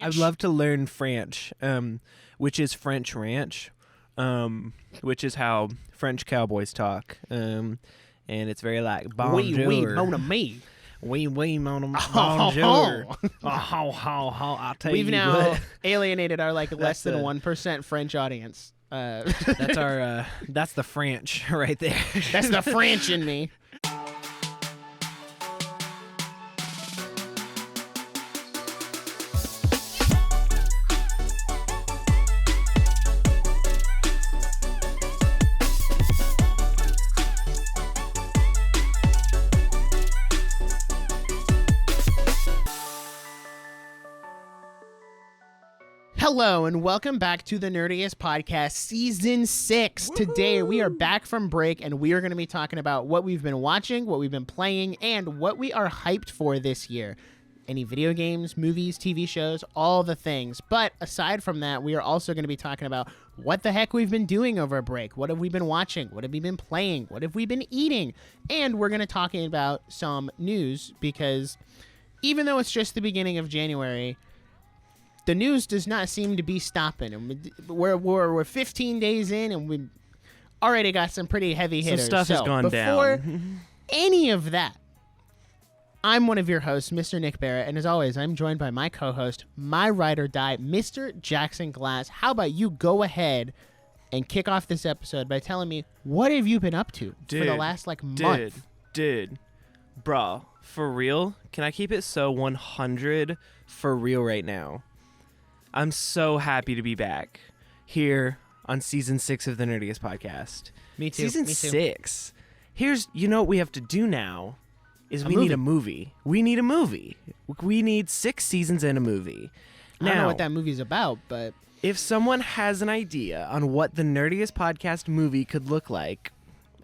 I'd love to learn French, which is French ranch, which is how French cowboys talk. And it's very like bonjour. Oui, mon ami. Oui, mon bonjour. I'll tell We've you now what. alienated our less That's than a- 1% French audience. That's our that's the French right there. That's the French in me. Hello and welcome back to the Nerdiest Podcast, Season 6. Woo-hoo! Today we are back from break and we are going to be talking about what we've been watching, what we've been playing, and what we are hyped for this year. Any video games, movies, TV shows, all the things. But aside from that, we are also going to be talking about what the heck we've been doing over a break. What have we been watching? What have we been playing? What have we been eating? And we're going to talk about some news because even though it's just the beginning of January, the news does not seem to be stopping. And we're 15 days in, and we already got some pretty heavy hitters. Some stuff has gone before down. any of that, I'm one of your hosts, Mr. Nick Barrett, and as always, I'm joined by my co-host, my ride or die, Mr. Jackson Glass. How about you go ahead and kick off this episode by telling me what have you been up to for the last month? Bruh, for real? Can I keep it so 100 for real right now? I'm so happy to be back here on Season 6 of the Nerdiest Podcast. Me too. Season 6. You know what we have to do now is we need a movie. We need a movie. We need 6 seasons and a movie. I don't know what that movie's about, but if someone has an idea on what the Nerdiest Podcast movie could look like,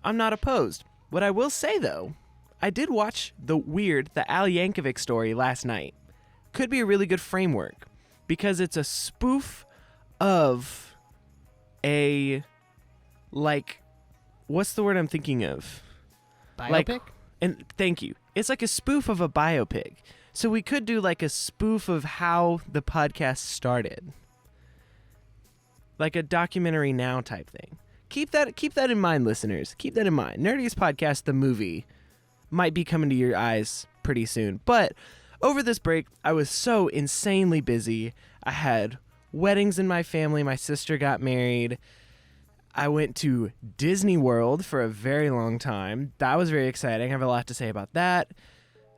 I'm not opposed. What I will say, though, I did watch the Al Yankovic story last night. Could be a really good framework. Because it's a spoof of what's the word I'm thinking of? biopic? And thank you. It's like a spoof of a biopic. So we could do like a spoof of how the podcast started. Like a documentary now type thing. Keep that in mind, listeners. Keep that in mind. Nerdiest Podcast, the movie, might be coming to your eyes pretty soon. But over this break, I was so insanely busy. I had weddings in my family. My sister got married. I went to Disney World for a very long time. That was very exciting. I have a lot to say about that.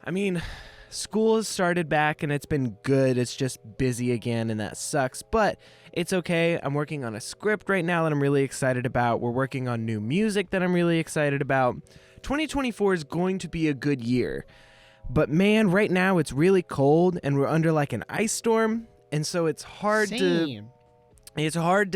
I mean, school has started back and it's been good. It's just busy again and that sucks, but it's okay. I'm working on a script right now that I'm really excited about. We're working on new music that I'm really excited about. 2024 is going to be a good year. But man, right now it's really cold and we're under like an ice storm, and so it's hard to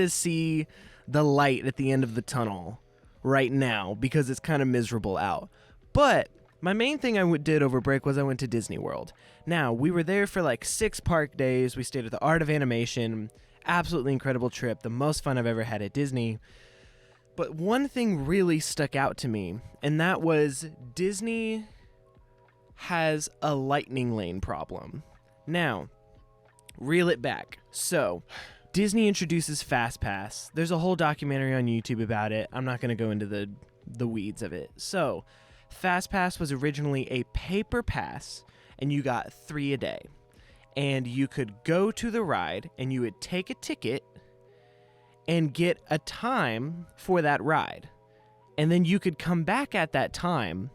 see the light at the end of the tunnel right now because it's kind of miserable out. But my main thing I did over break was I went to Disney World. Now, we were there for like 6 park days. We stayed at the Art of Animation. Absolutely incredible trip. The most fun I've ever had at Disney. But one thing really stuck out to me, and that was Disney has a lightning lane problem. Now, reel it back. So, Disney introduces FastPass. There's a whole documentary on YouTube about it. I'm not going to go into the weeds of it. So, FastPass was originally a paper pass, and you got 3 a day. And you could go to the ride, and you would take a ticket and get a time for that ride. And then you could come back at that time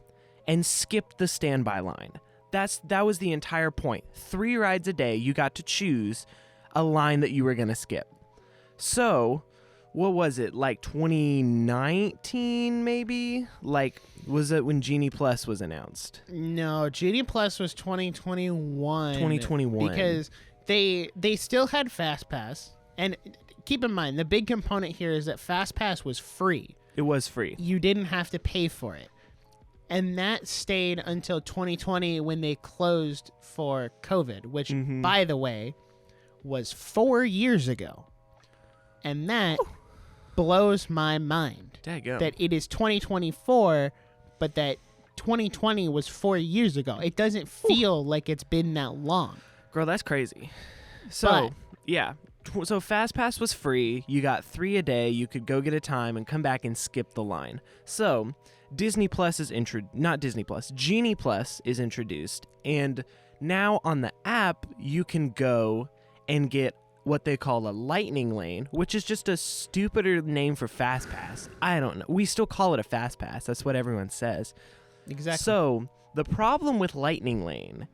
and skip the standby line. That was the entire point. 3 rides a day, you got to choose a line that you were going to skip. So, what was it, like 2019 maybe? Like, was it when Genie Plus was announced? No, Genie Plus was 2021. 2021. Because they still had FastPass. And keep in mind, the big component here is that FastPass was free. It was free. You didn't have to pay for it. And that stayed until 2020 when they closed for COVID, which, by the way, was 4 years ago. And that blows my mind. Daggum. That it is 2024, but that 2020 was 4 years ago. It doesn't feel like it's been that long. Girl, that's crazy. So, yeah. So FastPass was free. You got 3 a day. You could go get a time and come back and skip the line. So Disney Plus is not Disney Plus, Genie Plus is introduced. And now on the app, you can go and get what they call a lightning lane, which is just a stupider name for FastPass. I don't know. We still call it a FastPass. That's what everyone says. Exactly. So the problem with lightning lane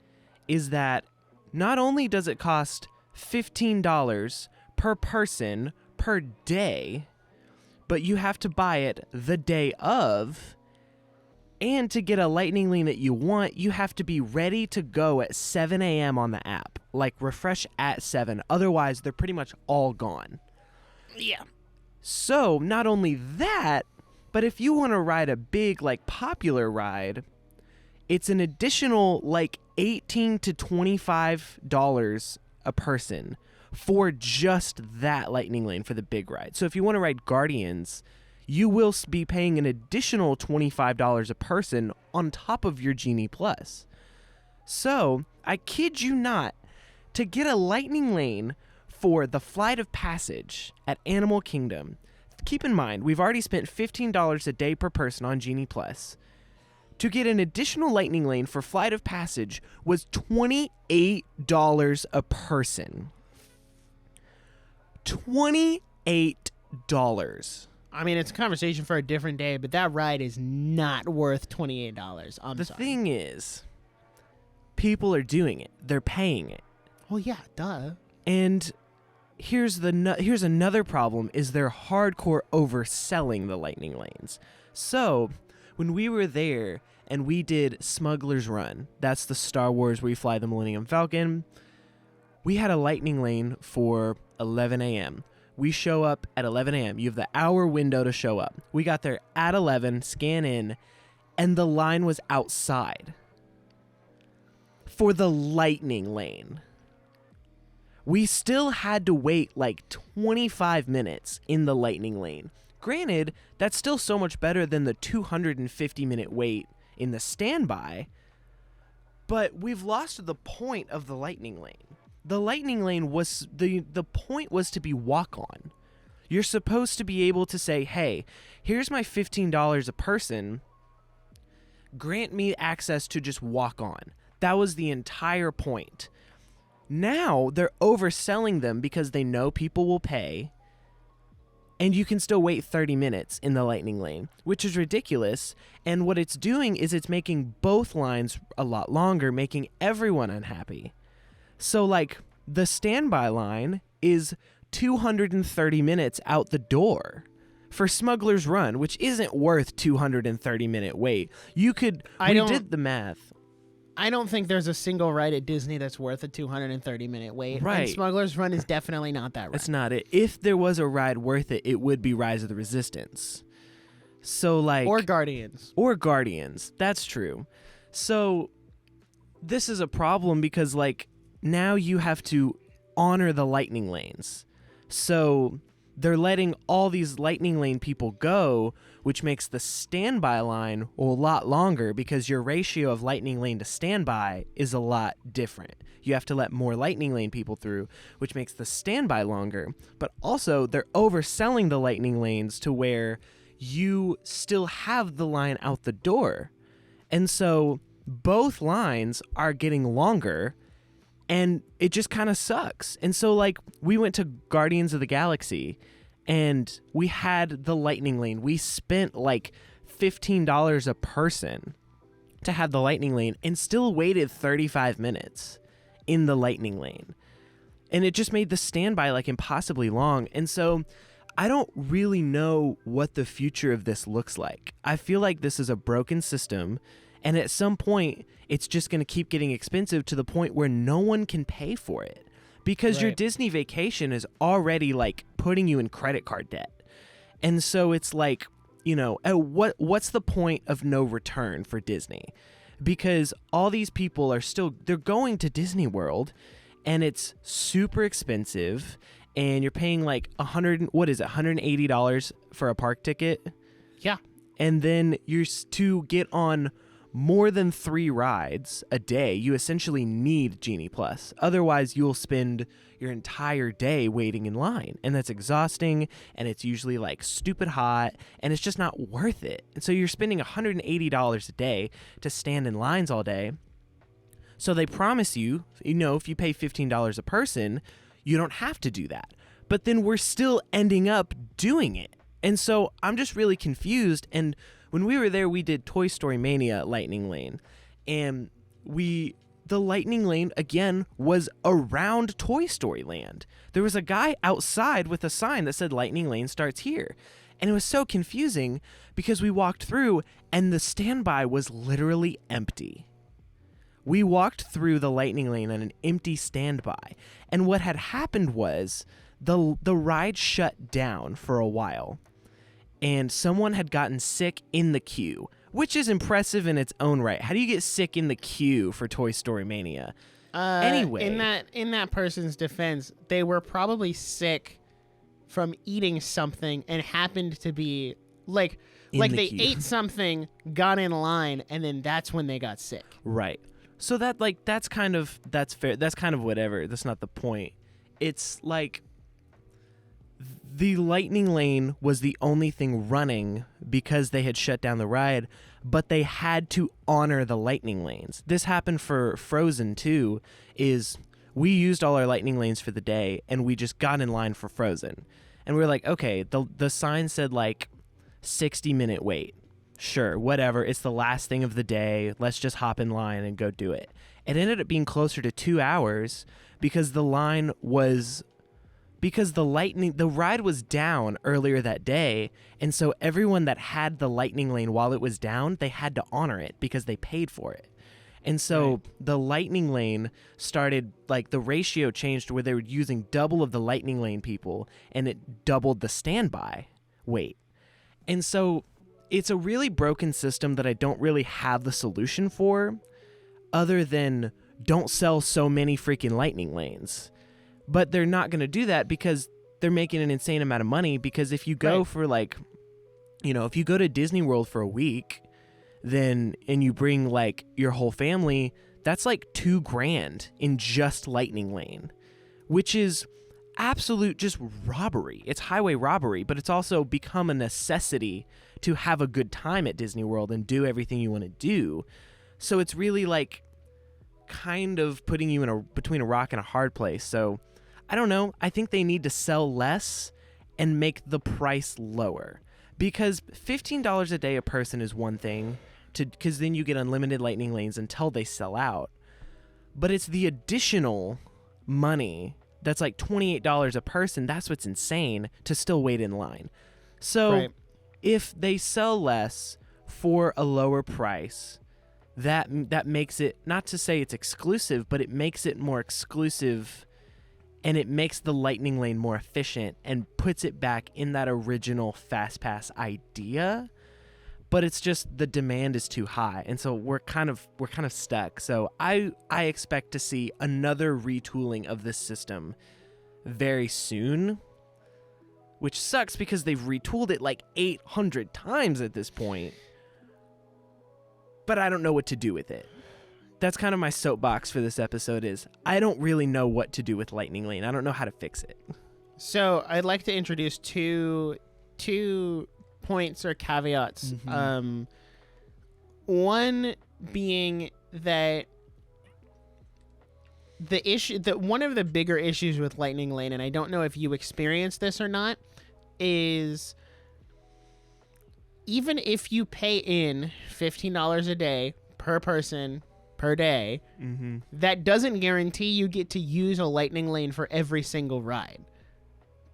is that not only does it cost $15 per person per day, but you have to buy it the day of. And to get a lightning lane that you want, you have to be ready to go at 7 a.m. on the app. Like, refresh at 7. Otherwise, they're pretty much all gone. Yeah. So, not only that, but if you want to ride a big, like, popular ride, it's an additional, like, $18 to $25 a person for just that lightning lane for the big ride. So, if you want to ride Guardians, you will be paying an additional $25 a person on top of your Genie Plus. So, I kid you not, to get a lightning lane for the Flight of Passage at Animal Kingdom, keep in mind, we've already spent $15 a day per person on Genie Plus. To get an additional lightning lane for Flight of Passage was $28 a person. $28. I mean, it's a conversation for a different day, but that ride is not worth $28. The thing is, people are doing it. They're paying it. Well, yeah, duh. And here's another problem is they're hardcore overselling the lightning lanes. So, when we were there and we did Smuggler's Run, that's the Star Wars where you fly the Millennium Falcon, we had a lightning lane for 11 a.m. We show up at 11 a.m. You have the hour window to show up. We got there at 11, scan in, and the line was outside for the lightning lane. We still had to wait like 25 minutes in the lightning lane. Granted, that's still so much better than the 250-minute wait in the standby, but we've lost the point of the lightning lane. The lightning lane was the point was to be walk on. You're supposed to be able to say, hey, here's my $15 a person. Grant me access to just walk on. That was the entire point. Now they're overselling them because they know people will pay. And you can still wait 30 minutes in the lightning lane, which is ridiculous. And what it's doing is it's making both lines a lot longer, making everyone unhappy. So, like, the standby line is 230 minutes out the door for Smuggler's Run, which isn't worth 230-minute wait. We did the math. I don't think there's a single ride at Disney that's worth a 230-minute wait. Right. And Smuggler's Run is definitely not that ride. It's not it. If there was a ride worth it, it would be Rise of the Resistance. So, like... Or Guardians. Or Guardians. That's true. So, this is a problem because, like, now you have to honor the lightning lanes. So they're letting all these lightning lane people go, which makes the standby line a lot longer because your ratio of lightning lane to standby is a lot different. You have to let more lightning lane people through, which makes the standby longer. But also, they're overselling the lightning lanes to where you still have the line out the door. And so both lines are getting longer. And it just kind of sucks. And so, like, we went to Guardians of the Galaxy, and we had the lightning lane. We spent, like, $15 a person to have the lightning lane and still waited 35 minutes in the lightning lane. And it just made the standby, like, impossibly long. And so I don't really know what the future of this looks like. I feel like this is a broken system. And at some point, it's just going to keep getting expensive to the point where no one can pay for it because your Disney vacation is already like putting you in credit card debt. And so it's like, you know, what's the point of no return for Disney? Because all these people are they're going to Disney World and it's super expensive and you're paying like $180 for a park ticket. Yeah. And then you're to get on more than 3 rides a day, you essentially need Genie Plus. Otherwise, you'll spend your entire day waiting in line. And that's exhausting, and it's usually like stupid hot, and it's just not worth it. And so you're spending $180 a day to stand in lines all day. So they promise you, if you pay $15 a person, you don't have to do that. But then we're still ending up doing it. And so I'm just really confused. And when we were there, we did Toy Story Mania Lightning Lane. And the Lightning Lane, again, was around Toy Story Land. There was a guy outside with a sign that said Lightning Lane starts here. And it was so confusing because we walked through and the standby was literally empty. We walked through the Lightning Lane on an empty standby. And what had happened was the ride shut down for a while. And someone had gotten sick in the queue, which is impressive in its own right. How do you get sick in the queue for Toy Story Mania? Anyway, in that person's defense, they were probably sick from eating something and happened to be like they ate something, got in line, and then that's when they got sick. Right. So that's fair. That's kind of whatever. That's not the point. It's like the Lightning Lane was the only thing running because they had shut down the ride, but they had to honor the Lightning Lanes. This happened for Frozen too, is we used all our Lightning Lanes for the day and we just got in line for Frozen. And we were like, okay, the sign said like 60-minute wait. Sure, whatever. It's the last thing of the day. Let's just hop in line and go do it. It ended up being closer to 2 hours because the ride was down earlier that day, and so everyone that had the Lightning Lane while it was down, they had to honor it because they paid for it. And so the Lightning Lane started, like, the ratio changed where they were using double of the Lightning Lane people, and it doubled the standby wait. And so it's a really broken system that I don't really have the solution for, other than don't sell so many freaking Lightning Lanes. But they're not going to do that because they're making an insane amount of money. Because if you go for if you go to Disney World for a week, and you bring like your whole family, that's like $2,000 in just Lightning Lane, which is absolute just robbery. It's highway robbery, but it's also become a necessity to have a good time at Disney World and do everything you want to do. So it's really like kind of putting you between a rock and a hard place. So I don't know. I think they need to sell less and make the price lower, because $15 a day a person is one thing, because then you get unlimited Lightning Lanes until they sell out. But it's the additional money that's like $28 a person. That's what's insane, to still wait in line. So if they sell less for a lower price, that makes it, not to say it's exclusive, but it makes it more exclusive, and it makes the Lightning Lane more efficient and puts it back in that original FastPass idea. But it's just the demand is too high, and so we're kind of stuck. So I expect to see another retooling of this system very soon, which sucks because they've retooled it like 800 times at this point. But I don't know what to do with it. That's kind of my soapbox for this episode, is I don't really know what to do with Lightning Lane. I don't know how to fix it. So I'd like to introduce two points or caveats. Mm-hmm. One being that one of the bigger issues with Lightning Lane, and I don't know if you experienced this or not, is even if you pay in $15 a day per person per day, that doesn't guarantee you get to use a Lightning Lane for every single ride.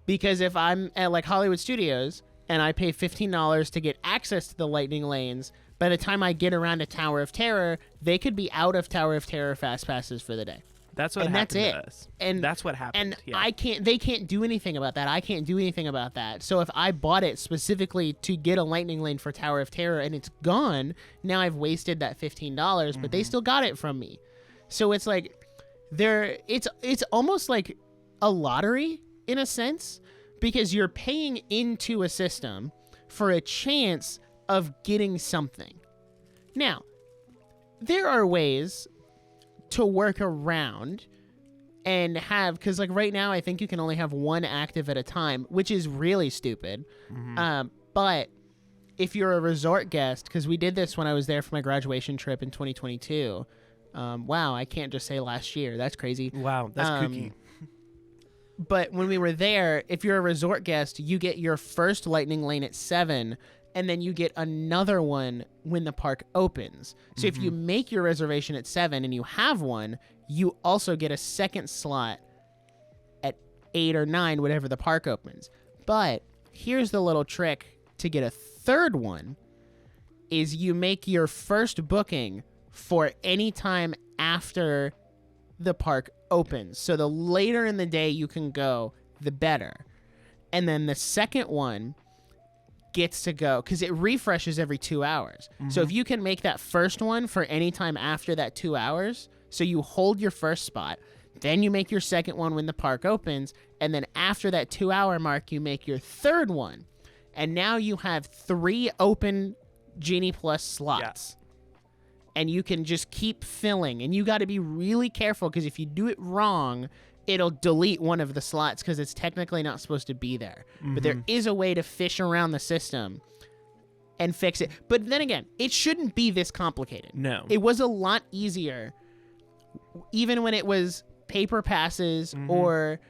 Because if I'm at like Hollywood Studios and I pay $15 to get access to the Lightning Lanes, by the time I get around to Tower of Terror, they could be out of Tower of Terror fast passes for the day. That's what happened to us. And that's what happened. And they can't do anything about that. I can't do anything about that. So if I bought it specifically to get a Lightning Lane for Tower of Terror and it's gone, now I've wasted that $15, but they still got it from me. So it's like it's almost like a lottery in a sense, because you're paying into a system for a chance of getting something. Now, there are ways to work around and have, because like right now I think you can only have one active at a time, which is really stupid. But if you're a resort guest, because we did this when I was there for my graduation trip in 2022. Wow, I can't just say last year. That's crazy. Wow, that's kooky. But when we were there, if you're a resort guest, you get your first lightning lane at 7, and then you get another one when the park opens. So if you make your reservation at 7 and you have one, you also get a second slot at 8 or 9, whatever the park opens. But here's the little trick to get a third one, is you make your first booking for any time after the park opens. So the later in the day you can go, the better. And then the second one gets to go, because it refreshes every 2 hours. So if you can make that first one for any time after that 2 hours, so you hold your first spot, then you make your second one when the park opens, and then after that 2 hour mark, you make your third one. And now you have 3 open Genie Plus slots. And you can just keep filling. And you got to be really careful, because if you do it wrong, it'll delete one of the slots because it's technically not supposed to be there. But there is a way to fish around the system and fix it. But then again, it shouldn't be this complicated. No. It was a lot easier, even when it was paper passes or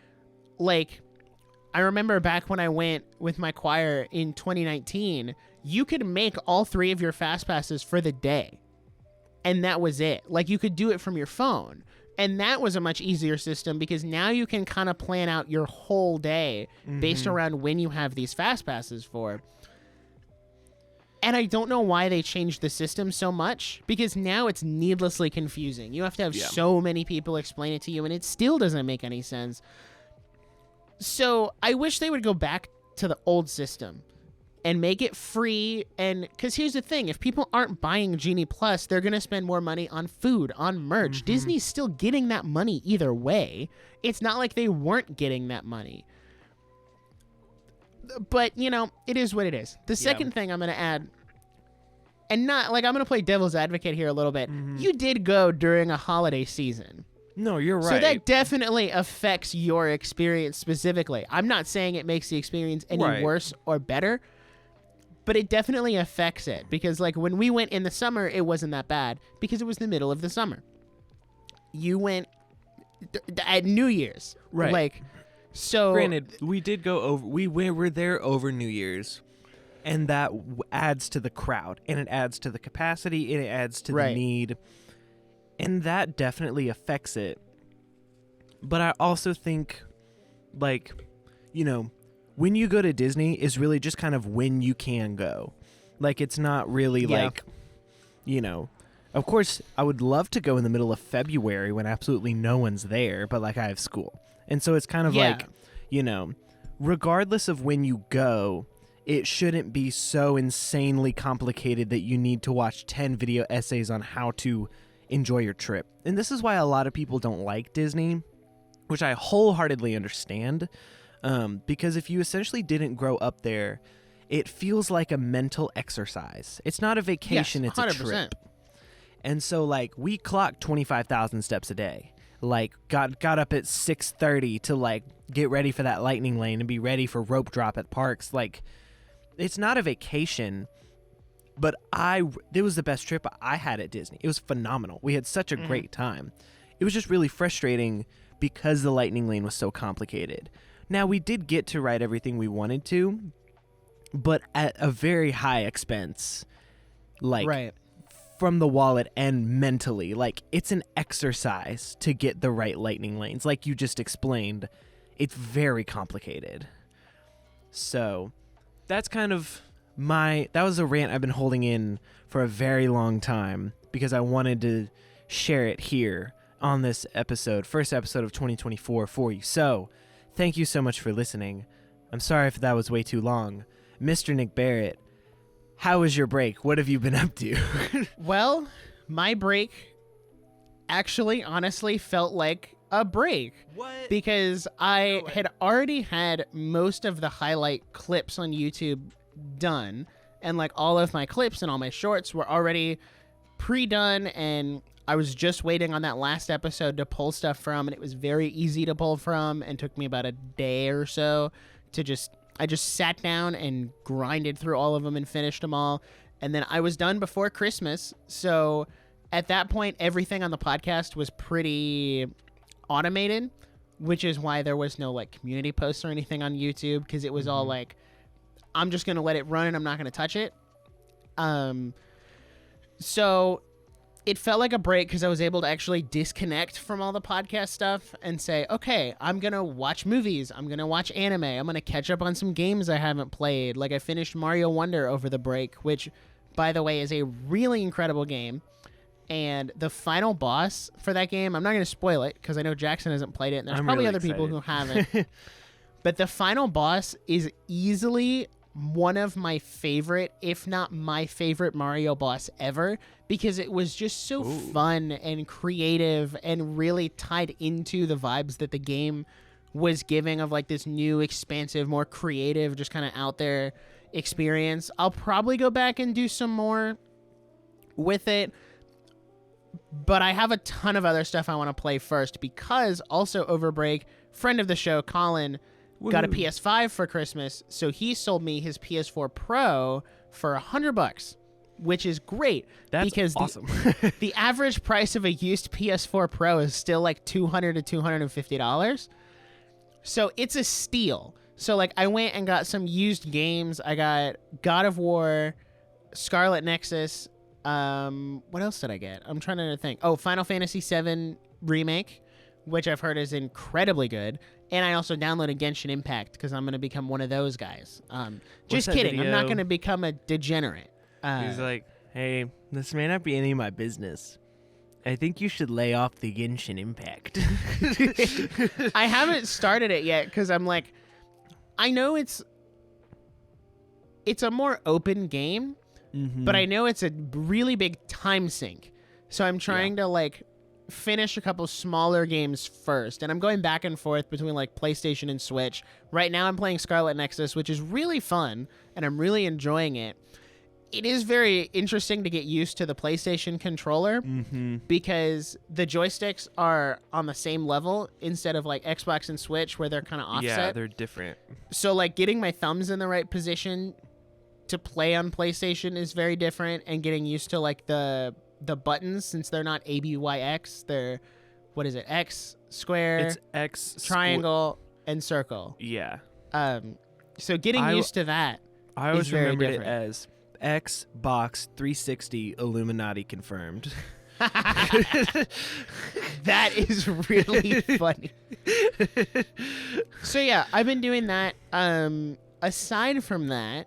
like, I remember back when I went with my choir in 2019, you could make all 3 of your fast passes for the day. And that was it. Like, you could do it from your phone. And that was a much easier system, because now you can kind of plan out your whole day based around when you have these fast passes for. And I don't know why they changed the system so much, because now it's needlessly confusing. You have to have so many people explain it to you, and it still doesn't make any sense. So I wish they would go back to the old system and make it free. And because here's the thing, if people aren't buying Genie Plus, they're going to spend more money on food, on merch. Disney's still getting that money either way. It's not like they weren't getting that money. But, you know, it is what it is. The second thing I'm going to add, and not like, I'm going to play devil's advocate here a little bit. You did go during a holiday season. No, you're right. So that definitely affects your experience specifically. I'm not saying it makes the experience any worse or better, but it definitely affects it, because like when we went in the summer, it wasn't that bad because it was the middle of the summer. You went at New Year's. Right. Like, so granted, we did go over, we were there over New Year's, and that adds to the crowd, and it adds to the capacity, and it adds to the need. And that definitely affects it. But I also think, like, you know, when you go to Disney is really just kind of when you can go. Like, it's not really like, you know, of course, I would love to go in the middle of February when absolutely no one's there, but like I have school. And so it's kind of like, you know, regardless of when you go, it shouldn't be so insanely complicated that you need to watch 10 video essays on how to enjoy your trip. And this is why a lot of people don't like Disney, which I wholeheartedly understand, because if you essentially didn't grow up there, it feels like a mental exercise. It's not a vacation, it's a trip. And so like we clocked 25,000 steps a day. Like got up at 6:30 to like get ready for that lightning lane and be ready for rope drop at parks. Like, it's not a vacation. But it was the best trip I had at Disney. It was phenomenal. We had such a great time. It was just really frustrating because the lightning lane was so complicated. Now, we did get to ride everything we wanted to, but at a very high expense. Like, from the wallet and mentally. Like, it's an exercise to get the right lightning lanes. Like you just explained, it's very complicated. So, that's kind of... that was a rant I've been holding in for a very long time because I wanted to share it here on this episode, first episode of 2024 for you. So, thank you so much for listening. I'm sorry if that was way too long. Mr. Nick Barrett, how was your break? What have you been up to? Well, my break actually honestly felt like a break. What? Because I had already had most of the highlight clips on YouTube done, and like all of my clips and all my shorts were already pre-done, and I was just waiting on that last episode to pull stuff from, and it was very easy to pull from, and took me about a day or so to I just sat down and grinded through all of them and finished them all. And then I was done before Christmas. So at that point, everything on the podcast was pretty automated, which is why there was no like community posts or anything on YouTube, because it was all like, I'm just going to let it run and I'm not going to touch it. So it felt like a break because I was able to actually disconnect from all the podcast stuff and say, okay, I'm going to watch movies. I'm going to watch anime. I'm going to catch up on some games I haven't played. Like I finished Mario Wonder over the break, which, by the way, is a really incredible game. And the final boss for that game, I'm not going to spoil it because I know Jackson hasn't played it, and there's probably really other people who haven't. But the final boss is easily one of my favorite, if not my favorite Mario boss ever, because it was just so fun and creative and really tied into the vibes that the game was giving of like this new, expansive, more creative, just kind of out there experience. I'll probably go back and do some more with it, but I have a ton of other stuff I want to play first, because also over break, friend of the show, Colin, got a PS5 for Christmas, so he sold me his PS4 Pro for $100, which is great. That's because awesome. The average price of a used PS4 Pro is still like $200 to $250. So it's a steal. So like I went and got some used games. I got God of War, Scarlet Nexus. What else did I get? I'm trying to think. Oh, Final Fantasy VII Remake, which I've heard is incredibly good. And I also downloaded Genshin Impact because I'm going to become one of those guys. Just kidding. Video? I'm not going to become a degenerate. He's like, hey, this may not be any of my business. I think you should lay off the Genshin Impact. I haven't started it yet because I'm like, I know it's a more open game, but I know it's a really big time sink. So I'm trying to like finish a couple smaller games first, and I'm going back and forth between like PlayStation and Switch. Right now I'm playing Scarlet Nexus, which is really fun, and I'm really enjoying it. It is very interesting to get used to the PlayStation controller because the joysticks are on the same level instead of like Xbox and Switch where they're kind of offset. Yeah, they're different. So like getting my thumbs in the right position to play on PlayStation is very different, and getting used to like the buttons, since they're not ABYX, they're, what is it, X, square, it's X, triangle, and circle. Yeah. So getting used to that I always is very remembered different. it as Xbox 360 Illuminati confirmed. That is really funny. So yeah, I've been doing that. Aside from that,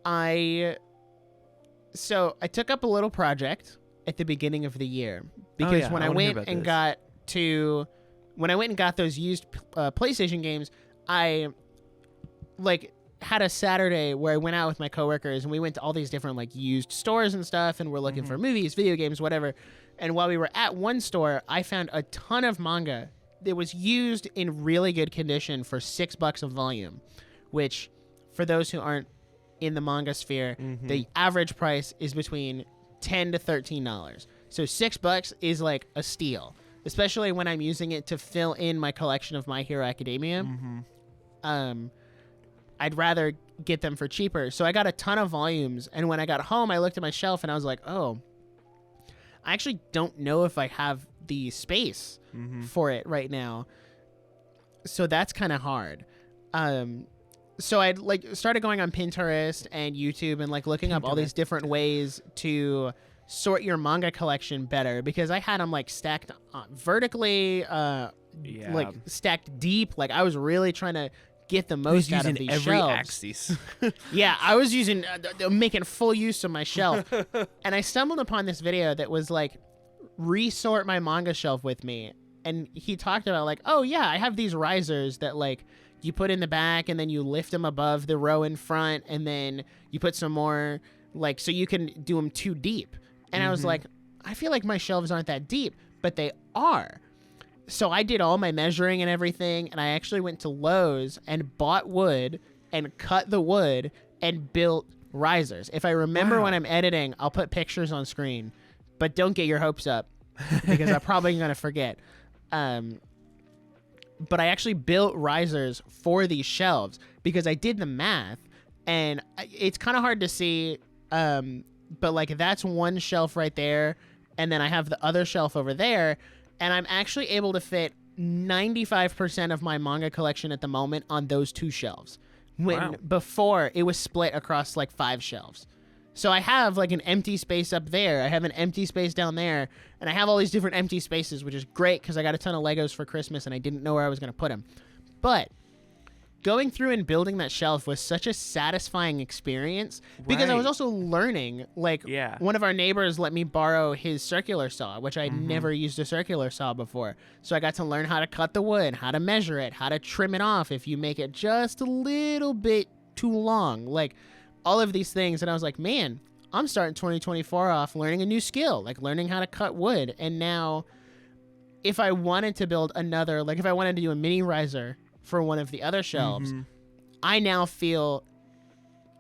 I took up a little project at the beginning of the year, because when I went and got those used PlayStation games, I like had a Saturday where I went out with my coworkers and we went to all these different like used stores and stuff, and we're looking for movies, video games, whatever. And while we were at one store, I found a ton of manga that was used in really good condition for $6 a volume, which, for those who aren't in the manga sphere, the average price is between $10 to $13. So $6 is like a steal, especially when I'm using it to fill in my collection of My Hero Academia. I'd rather get them for cheaper. So I got a ton of volumes, and when I got home, I looked at my shelf and I was like, oh, I actually don't know if I have the space for it right now. So that's kind of hard. So I'd like started going on Pinterest and YouTube and like looking up all these different ways to sort your manga collection better, because I had them like stacked vertically, like stacked deep. Like I was really trying to get the most out of these every shelves. axis. Yeah, I was using making full use of my shelf. And I stumbled upon this video that was like, resort my manga shelf with me. And he talked about like, oh yeah, I have these risers that like you put in the back and then you lift them above the row in front, and then you put some more, like, so you can do them too deep. And I was like, I feel like my shelves aren't that deep, but they are. So I did all my measuring and everything, and I actually went to Lowe's and bought wood and cut the wood and built risers. If I remember when I'm editing, I'll put pictures on screen, but don't get your hopes up. because I'm probably going to forget. But I actually built risers for these shelves because I did the math, and it's kind of hard to see. But like that's one shelf right there, and then I have the other shelf over there, and I'm actually able to fit 95% of my manga collection at the moment on those two shelves. When before it was split across like 5 shelves. So I have like an empty space up there. I have an empty space down there, and I have all these different empty spaces, which is great because I got a ton of Legos for Christmas and I didn't know where I was going to put them. But going through and building that shelf was such a satisfying experience because I was also learning. Like one of our neighbors let me borrow his circular saw, which I'd never used a circular saw before. So I got to learn how to cut the wood, how to measure it, how to trim it off if you make it just a little bit too long. Like all of these things. And I was like, man, I'm starting 2024 off learning a new skill, like learning how to cut wood. And now if I wanted to build another, like if I wanted to do a mini riser for one of the other shelves, I now feel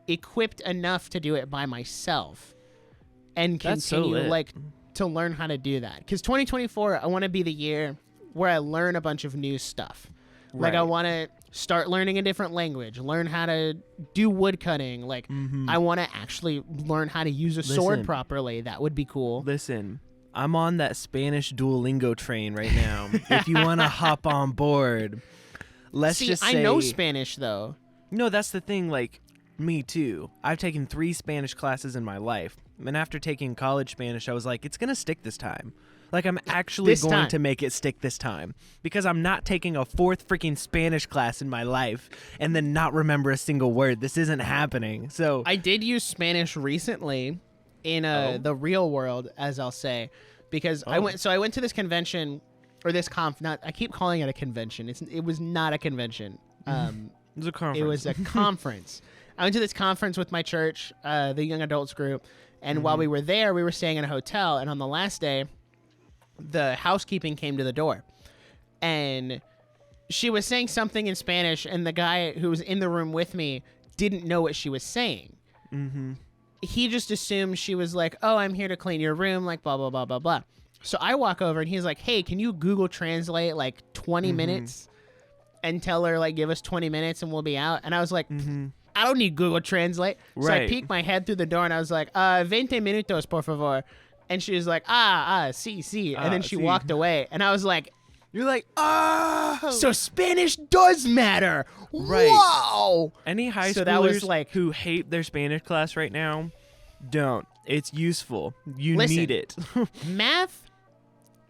equipped enough to do it by myself and continue like to learn how to do that. Because 2024, I want to be the year where I learn a bunch of new stuff. Like I want to start learning a different language, learn how to do wood cutting. Like I want to actually learn how to use a sword properly. That would be cool. Listen, I'm on that Spanish Duolingo train right now. If you want to hop on board, let's just say... I know Spanish, though. No, that's the thing. Like, me too. I've taken 3 Spanish classes in my life. And after taking college Spanish, I was like, it's going to stick this time. Like, I'm actually going to make it stick this time. Because I'm not taking a 4th freaking Spanish class in my life and then not remember a single word. This isn't happening. So I did use Spanish recently in the real world, as I'll say. Because I went to this convention, or this I keep calling it a convention. It was not a convention. It was a conference. It was a conference. I went to this conference with my church, the young adults group. And while we were there, we were staying in a hotel. And on the last day, the housekeeping came to the door. And she was saying something in Spanish. And the guy who was in the room with me didn't know what she was saying. He just assumed she was like, oh, I'm here to clean your room, like blah, blah, blah, blah, blah. So I walk over and he's like, hey, can you Google Translate like 20 minutes and tell her like give us 20 minutes and we'll be out? And I was like, I don't need Google Translate. So I peeked my head through the door and I was like, 20 minutos, por favor. And she was like, sí. And then she walked away. And I was like, you're like, oh! So Spanish does matter. Right. Whoa! Any high schoolers who hate their Spanish class right now, don't. It's useful. You need it. Math,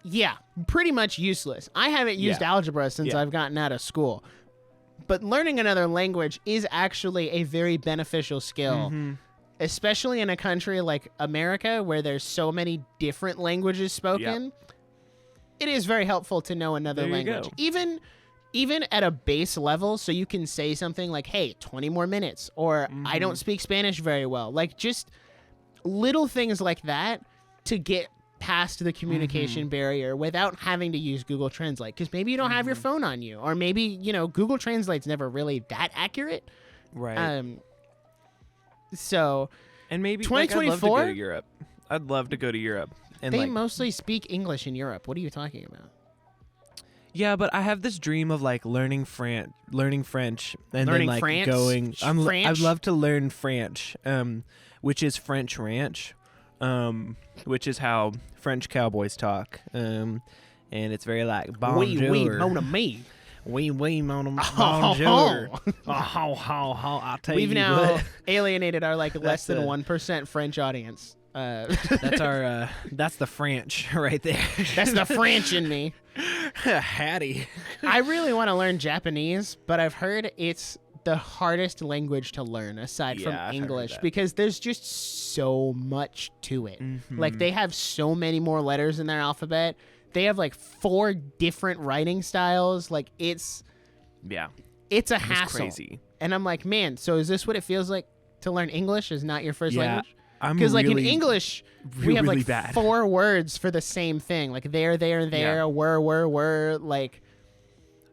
yeah, pretty much useless. I haven't used algebra since I've gotten out of school. But learning another language is actually a very beneficial skill, especially in a country like America where there's so many different languages spoken. It is very helpful to know another language. Even at a base level, so you can say something like, hey, 20 more minutes, or I don't speak Spanish very well. Like just little things like that to get past the communication barrier without having to use Google Translate. Because maybe you don't have your phone on you, or maybe, Google Translate's never really that accurate. Right. So, and maybe 2024, I'd love to go to Europe. I'd love to go to Europe. And they mostly speak English in Europe. What are you talking about? Yeah, but I have this dream of like learning French, and learning then like France? going. French? I'd love to learn French, which is French ranch, which is how French cowboys talk, and it's very like bonjour. Oui, mon ami. Oui, mon bonjour. I'll tell We've you now what. alienated our like less than 1% French audience. That's our that's the French right there. That's the French in me. Hattie. I really want to learn Japanese, but I've heard it's the hardest language to learn aside from English because there's just so much to it. Like they have so many more letters in their alphabet. They have like 4 different writing styles. Like it's a hassle. Crazy. And I'm like, man, so is this what it feels like to learn English is not your first language? Because like in English, we have like bad. 4 words for the same thing. Like there, were, like.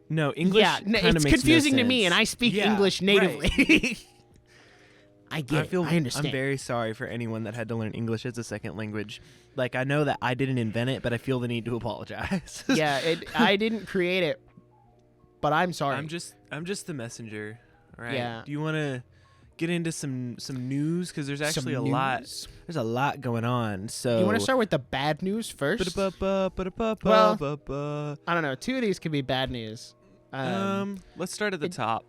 No, English. Yeah, it's confusing to me, and I speak English natively. Right. I get it. I understand. I'm very sorry for anyone that had to learn English as a second language. Like, I know that I didn't invent it, but I feel the need to apologize. Yeah, I didn't create it, but I'm sorry. I'm just the messenger. All right. Yeah. Do you want to get into some news? Because there's actually a lot. There's a lot going on. So you want to start with the bad news first? Well, I don't know. 2 of these could be bad news. Let's start at the top.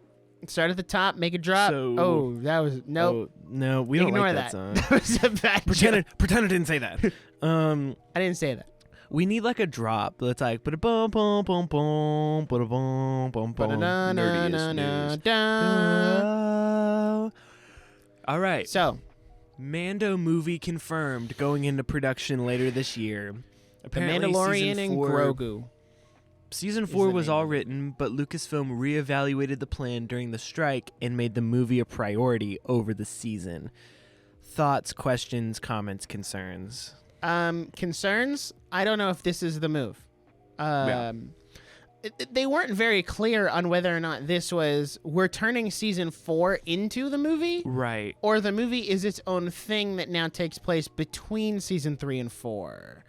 Start at the top, make it drop. So, that was nope. No, we don't Ignore like that song. That was a bad joke. Pretend I didn't say that. I didn't say that. We need like a drop that's like ba-da-bum bum bum bum ba-da-bum bum bum Nerdiest news. All right. So, Mando movie confirmed going into production later this year. Apparently, The Mandalorian and Grogu. Season 4 was all written, but Lucasfilm reevaluated the plan during the strike and made the movie a priority over the season. Thoughts, questions, comments, concerns? Concerns? I don't know if this is the move. They weren't very clear on whether or not this was, we're turning season 4 into the movie. Right. Or the movie is its own thing that now takes place between season 3 and 4.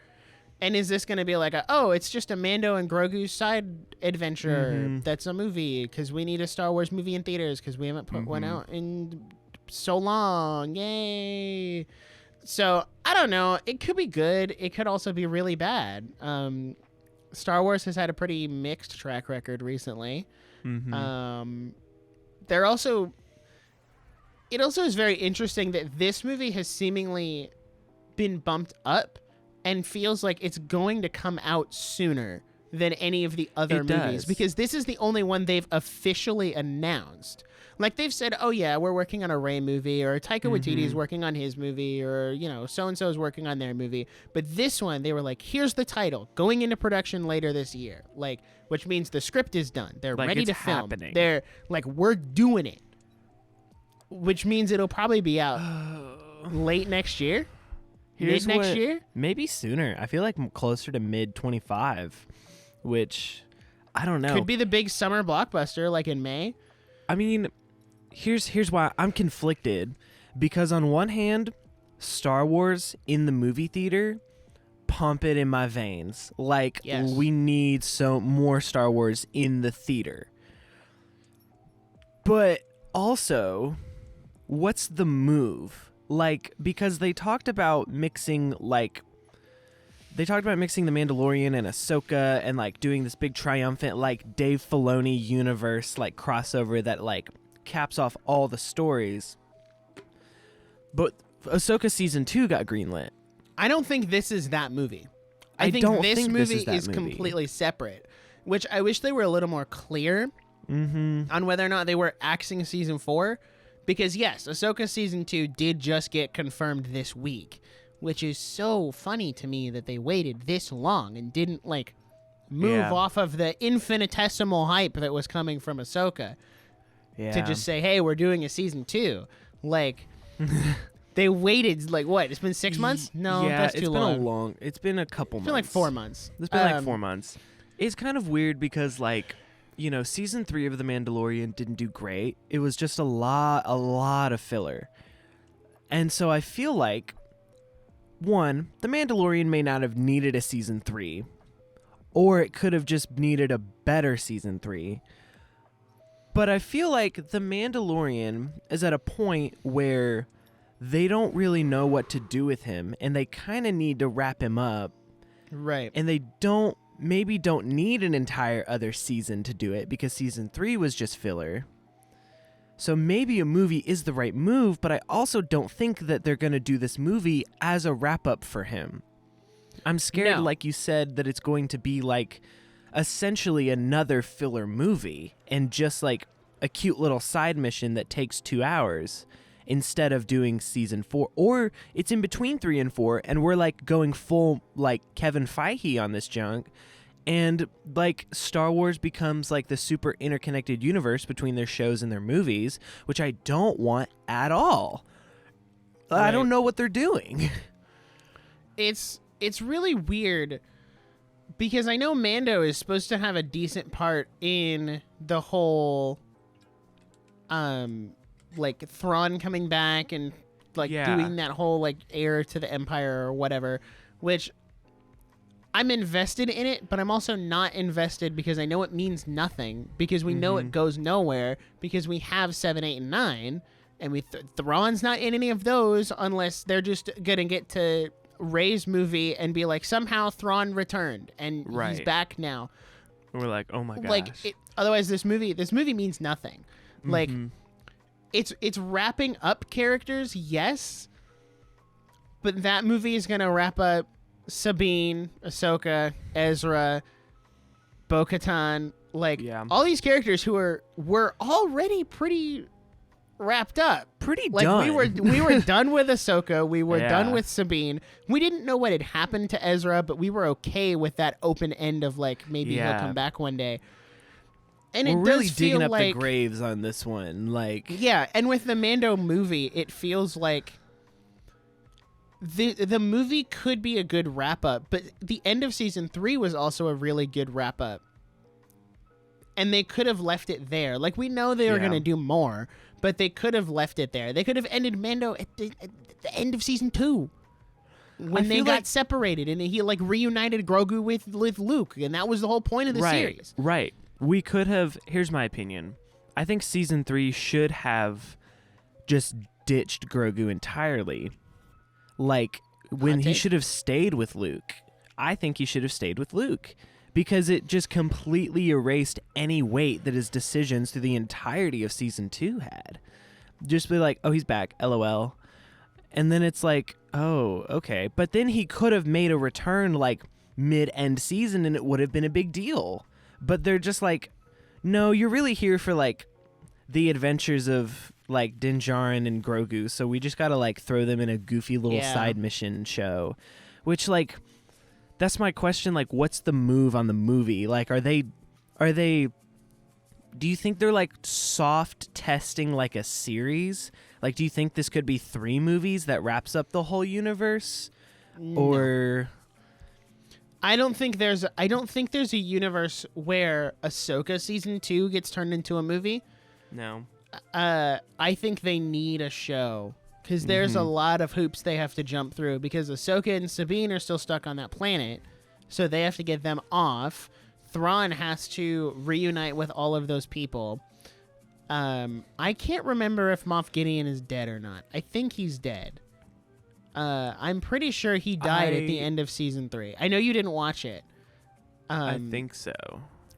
And is this going to be like, it's just a Mando and Grogu side adventure that's a movie because we need a Star Wars movie in theaters because we haven't put one out in so long. Yay. So, I don't know. It could be good. It could also be really bad. Star Wars has had a pretty mixed track record recently. It also is very interesting that this movie has seemingly been bumped up and feels like it's going to come out sooner than any of the other movies because this is the only one they've officially announced. Like they've said, oh yeah, we're working on a Rey movie, or Taika Waititi's working on his movie, or so-and-so is working on their movie. But this one, they were like, here's the title, going into production later this year. Like, which means the script is done. They're ready to film. They're like, we're doing it. Which means it'll probably be out late next year. Mid next year? Maybe sooner. I feel like closer to mid 25, which I don't know. Could be the big summer blockbuster like in May. I mean, here's why I'm conflicted, because on one hand, Star Wars in the movie theater, pump it in my veins. Like, we need more Star Wars in the theater. But also, what's the move? Like, because they talked about mixing the Mandalorian and Ahsoka and like doing this big triumphant like Dave Filoni universe like crossover that like caps off all the stories. But Ahsoka season 2 got greenlit. I don't think this is that movie. I think this movie is completely separate, which I wish they were a little more clear on whether or not they were axing season 4. Because yes, Ahsoka season 2 did just get confirmed this week, which is so funny to me that they waited this long and didn't like move off of the infinitesimal hype that was coming from Ahsoka to just say, hey, we're doing a season 2. Like, they waited like what? It's been 6 months? No, that's too long. It's been a couple months. It's been like 4 months. It's been like 4 months. It's kind of weird because like, season 3 of The Mandalorian didn't do great. It was just a lot of filler. And so I feel like, one, The Mandalorian may not have needed a season 3, or it could have just needed a better season 3. But I feel like The Mandalorian is at a point where they don't really know what to do with him, and they kind of need to wrap him up. Right. And they don't need an entire other season to do it because season 3 was just filler. So maybe a movie is the right move, but I also don't think that they're going to do this movie as a wrap-up for him. I'm scared, like you said, that it's going to be like essentially another filler movie and just like a cute little side mission that takes 2 hours instead of doing season 4. Or it's in between 3 and 4 and we're like going full like Kevin Feige on this junk. And like Star Wars becomes like the super interconnected universe between their shows and their movies, which I don't want at all. Right. I don't know what they're doing. It's really weird because I know Mando is supposed to have a decent part in the whole like Thrawn coming back and like doing that whole like heir to the Empire or whatever, which I'm invested in it, but I'm also not invested because I know it means nothing, because we know it goes nowhere, because we have 7, 8, and 9, and Thrawn's not in any of those unless they're just gonna get to Rey's movie and be like, somehow Thrawn returned and he's back now. We're like, oh my gosh. Like, otherwise this movie means nothing. Like, it's wrapping up characters, yes, but that movie is gonna wrap up Sabine, Ahsoka, Ezra, Bo-Katan, like all these characters who were already pretty wrapped up. Pretty like done. we were done with Ahsoka, we were done with Sabine. We didn't know what had happened to Ezra, but we were okay with that open end of like maybe he'll come back one day. And we're it really does digging feel up like, the graves on this one. Like, yeah, and with the Mando movie, it feels like the movie could be a good wrap up, but the end of season 3 was also a really good wrap up. And they could have left it there. Like, we know they were going to do more, but they could have left it there. They could have ended Mando at the end of season 2 when they got separated and he like reunited Grogu with Luke, and that was the whole point of the series. Right. We could have. Here's my opinion. I think season 3 should have just ditched Grogu entirely. Like, when he should have stayed with Luke. I think he should have stayed with Luke, because it just completely erased any weight that his decisions through the entirety of season 2 had. Just be like, oh, he's back, LOL. And then it's like, oh, okay. But then he could have made a return like mid-end season and it would have been a big deal. But they're just like, no, you're really here for like the adventures of like Din Djarin and Grogu, so we just gotta like throw them in a goofy little side mission show. Which, like, that's my question, like, what's the move on the movie? Like, are they do you think they're like soft testing like a series? Like, do you think this could be 3 movies that wraps up the whole universe? No. Or I don't think there's a universe where Ahsoka season 2 gets turned into a movie. No. I think they need a show, because there's a lot of hoops they have to jump through, because Ahsoka and Sabine are still stuck on that planet, so they have to get them off. Thrawn has to reunite with all of those people. I can't remember if Moff Gideon is dead or not. I think he's dead. I'm pretty sure he died at the end of season 3. I know you didn't watch it. I think so.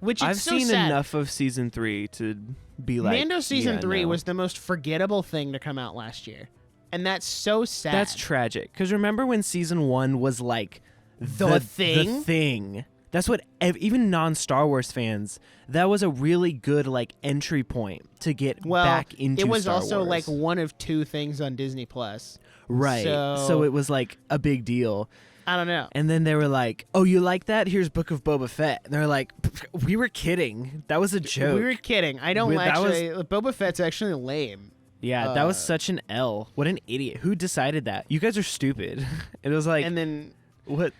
Which I've so seen sad. enough of season 3 to be like, Mando season 3 no. was the most forgettable thing to come out last year. And that's so sad. That's tragic. Because remember when season 1 was like the thing? The thing. That's what even non-Star Wars fans, that was a really good like entry point to get back into Star Wars. It was also like one of 2 things on Disney Plus. Right. So it was like a big deal. I don't know. And then they were like, oh, you like that? Here's Book of Boba Fett. And they're like, we were kidding. That was a joke. We were kidding. I don't Boba Fett's actually lame. Yeah, that was such an L. What an idiot. Who decided that? You guys are stupid. It was like, and then what?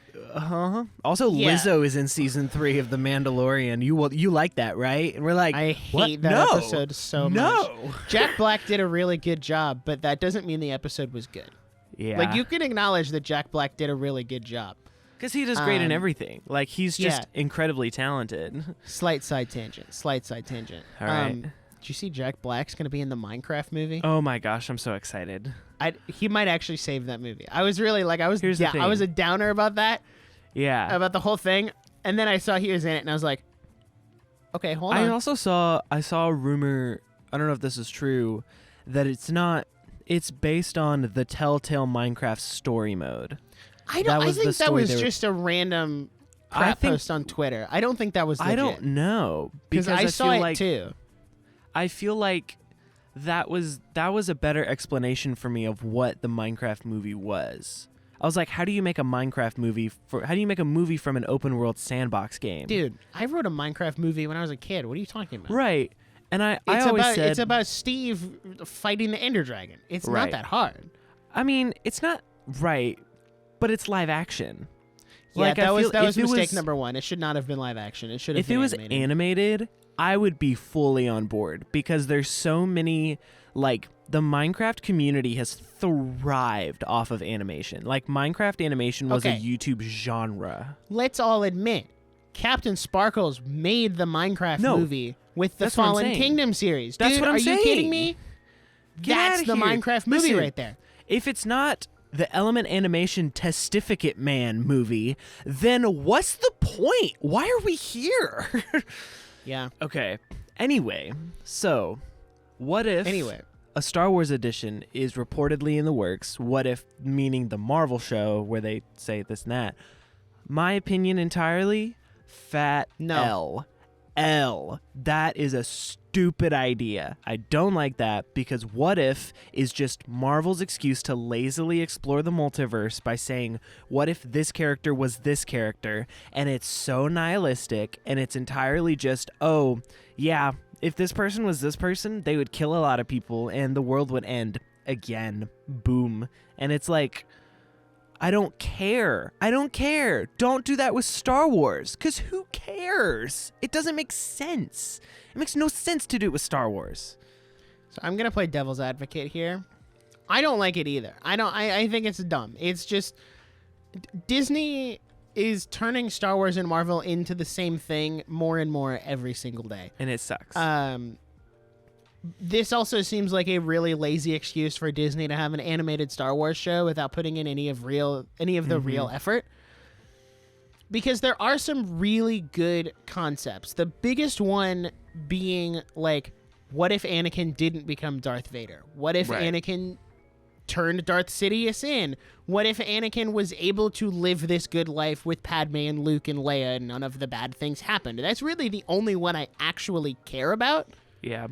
Also, Lizzo is in season 3 of The Mandalorian. You like that, right? And we're like, I hate that episode so much. No. Jack Black did a really good job, but that doesn't mean the episode was good. Yeah. Like, you can acknowledge that Jack Black did a really good job. Because he does great in everything. Like, he's just incredibly talented. Slight side tangent. All right. Did you see Jack Black's going to be in the Minecraft movie? Oh my gosh, I'm so excited. He might actually save that movie. I was really like, I was a downer about that. Yeah. About the whole thing. And then I saw he was in it, and I was like, okay, hold on. I also saw a rumor, I don't know if this is true, that it's based on the Telltale Minecraft story mode. I think that was just a random crap post on Twitter. I don't think that was legit. I don't know. Because I saw it too. I feel like that was a better explanation for me of what the Minecraft movie was. I was like, how do you make a Minecraft movie from an open world sandbox game? Dude, I wrote a Minecraft movie when I was a kid. What are you talking about? Right. And I always said it's about Steve fighting the Ender Dragon. It's not that hard. I mean, it's not right, but it's live action. Yeah, like, that was mistake number 1. It should not have been live action. It should have been animated. If it was animated, I would be fully on board because there's so many, like, the Minecraft community has thrived off of animation. Like, Minecraft animation was a YouTube genre. Let's all admit, Captain Sparkles made the Minecraft movie with the Fallen Kingdom series. That's Dude, what I'm saying. Are you kidding me? That's the Minecraft movie right there. If it's not the Element Animation Testificate Man movie, then what's the point? Why are we here? Yeah. Okay. Anyway, so what if a Star Wars edition is reportedly in the works? What if, meaning the Marvel show where they say this and that? My opinion entirely, fat no. L. That is a stupid idea. I don't like that because what if is just Marvel's excuse to lazily explore the multiverse by saying, what if this character was this character? And it's so nihilistic and it's entirely just, oh, yeah, if this person was this person, they would kill a lot of people and the world would end again. Boom. And it's like, I don't care. Don't do that with Star Wars, because who cares? It doesn't make sense. It makes no sense to do it with Star Wars. So I'm going to play devil's advocate here. I don't like it either. I think it's dumb. It's just Disney is turning Star Wars and Marvel into the same thing more and more every single day. And it sucks. This also seems like a really lazy excuse for Disney to have an animated Star Wars show without putting in any of the real effort. Because there are some really good concepts. The biggest one being, like, what if Anakin didn't become Darth Vader? What if Anakin turned Darth Sidious in? What if Anakin was able to live this good life with Padme and Luke and Leia and none of the bad things happened? That's really the only one I actually care about. Yeah.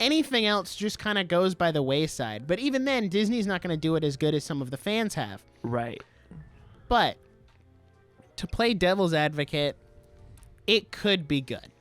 Anything else just kind of goes by the wayside. But even then, Disney's not going to do it as good as some of the fans have. Right. But to play devil's advocate, it could be good.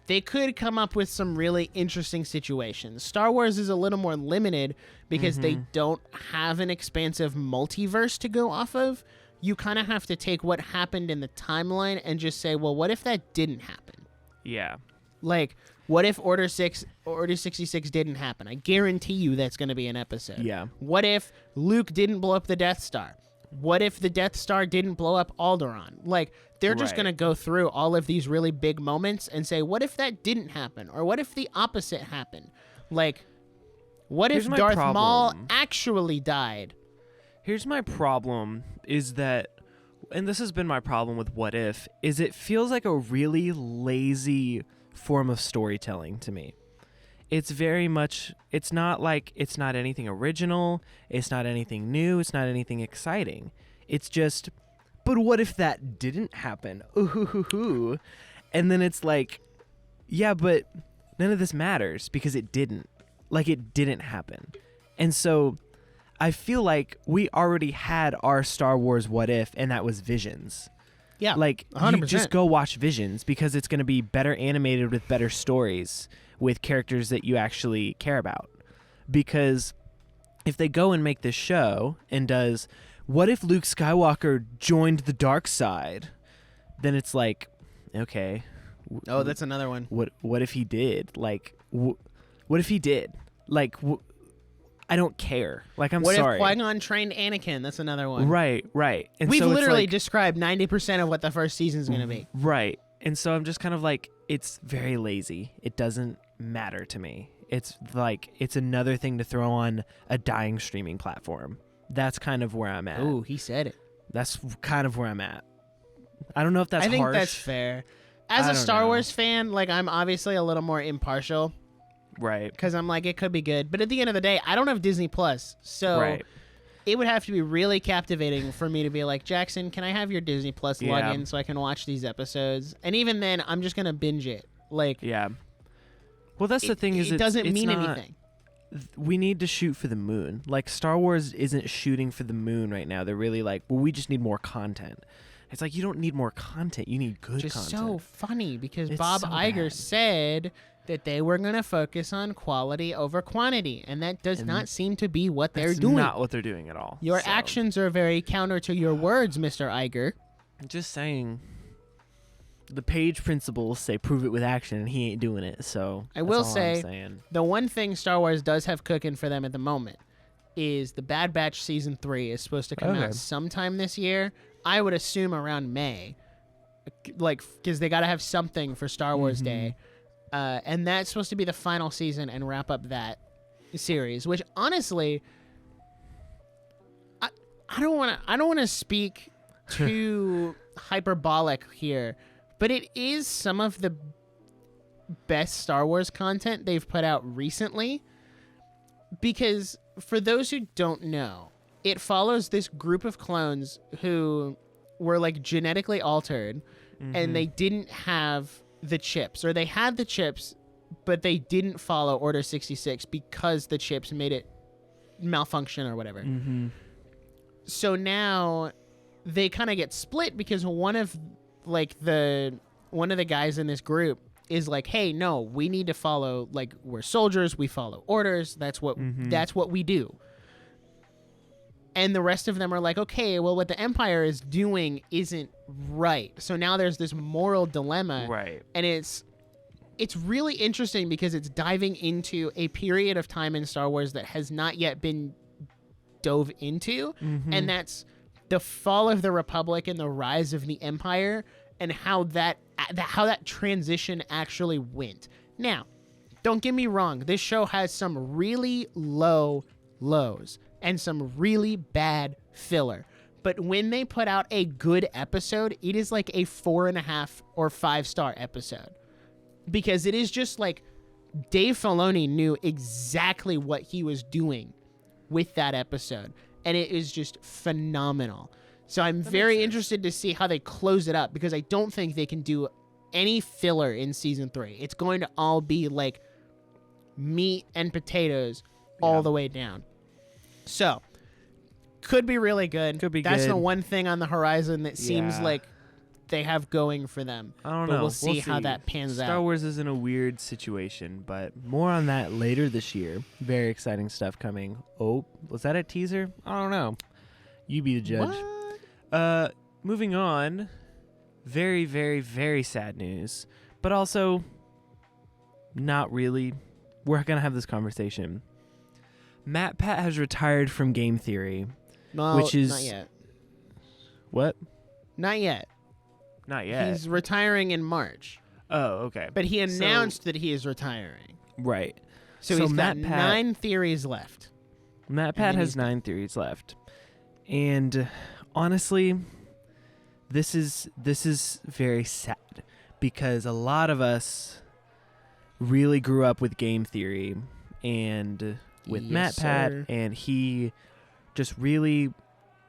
They could come up with some really interesting situations. Star Wars is a little more limited because they don't have an expansive multiverse to go off of. You kind of have to take what happened in the timeline and just say, well, what if that didn't happen? Yeah. Like, what if Order 66 didn't happen? I guarantee you that's going to be an episode. Yeah. What if Luke didn't blow up the Death Star? What if the Death Star didn't blow up Alderaan? Like, they're just going to go through all of these really big moments and say, what if that didn't happen? Or what if the opposite happened? Like, what if Darth Maul actually died? Here's my problem is that, and this has been my problem with What If, is it feels like a really lazy form of storytelling to me. It's very much, it's not anything original, it's not anything new, it's not anything exciting. It's just, but what if that didn't happen? Ooh. And then it's like, yeah, but none of this matters because it didn't. Like, it didn't happen. And so I feel like we already had our Star Wars What If, and that was Visions. Yeah, like 100%. You just go watch Visions because it's going to be better animated with better stories with characters that you actually care about. Because if they go and make this show and does, what if Luke Skywalker joined the dark side? Then it's like, okay. Oh, that's another one. What if he did? Like, what if he did? Like, I don't care. Like, I'm sorry. What if Qui-Gon trained Anakin? That's another one. Right. And we've so literally described 90% of what the first season's going to be. Right. And so I'm just kind of like, it's very lazy. It doesn't matter to me. It's like, it's another thing to throw on a dying streaming platform. That's kind of where I'm at. Ooh, he said it. That's kind of where I'm at. I don't know if that's harsh. I think that's fair. As a Star Wars fan, like, I'm obviously a little more impartial. Right. Because I'm like, it could be good. But at the end of the day, I don't have Disney Plus. So it would have to be really captivating for me to be like, Jackson, can I have your Disney Plus login so I can watch these episodes? And even then, I'm just going to binge it. Like, yeah. Well, that's the thing is it doesn't mean anything. We need to shoot for the moon. Like, Star Wars isn't shooting for the moon right now. They're really like, well, we just need more content. It's like, you don't need more content. You need good content. Which is so funny because It's Bob so Iger bad. said that they were going to focus on quality over quantity, and that does not seem to be what they're doing. That's not what they're doing at all. Your actions are very counter to your words, Mr. Iger. I'm just saying. the Page principles say prove it with action, and he ain't doing it. So I will that's all say I'm saying. the one thing Star Wars does have cooking for them at the moment is the Bad Batch Season 3 is supposed to come out sometime this year. I would assume around May, like, because they got to have something for Star Wars Day. And that's supposed to be the final season and wrap up that series, which honestly, I don't want to speak too hyperbolic here, but it is some of the best Star Wars content they've put out recently. Because for those who don't know, it follows this group of clones who were like genetically altered and they didn't have the chips, or they had the chips, but they didn't follow Order 66 because the chips made it malfunction or whatever. So now they kind of get split because one of the guys in this group is like, hey, no, we need to follow, like, we're soldiers, we follow orders, that's what we do. And the rest of them are like, okay, well, what the Empire is doing isn't right. So now there's this moral dilemma. Right. And it's really interesting because it's diving into a period of time in Star Wars that has not yet been dove into. And that's the fall of the Republic and the rise of the Empire and how that transition actually went. Now, don't get me wrong. This show has some really low lows and some really bad filler. But when they put out a good episode, it is like a 4.5 or 5-star episode. Because it is just like Dave Filoni knew exactly what he was doing with that episode. And it is just phenomenal. So I'm very interested to see how they close it up, because I don't think they can do any filler in season 3. It's going to all be like meat and potatoes all the way down. So, could be really good. That's the one thing on the horizon that seems like they have going for them. I don't but know. We'll see how that pans out. Star Wars is in a weird situation, but more on that later this year. Very exciting stuff coming. Oh, was that a teaser? I don't know. You be the judge. What? Moving on. Very, very, very sad news, but also not really. We're going to have this conversation. MatPat has retired from game theory, which is... Not yet. What? Not yet. Not yet. He's retiring in March. Oh, okay. But he announced that he is retiring. Right. So he's got 9 theories left. MatPat has 9 theories left. And honestly, this is very sad, because a lot of us really grew up with game theory and with MatPat, and he just really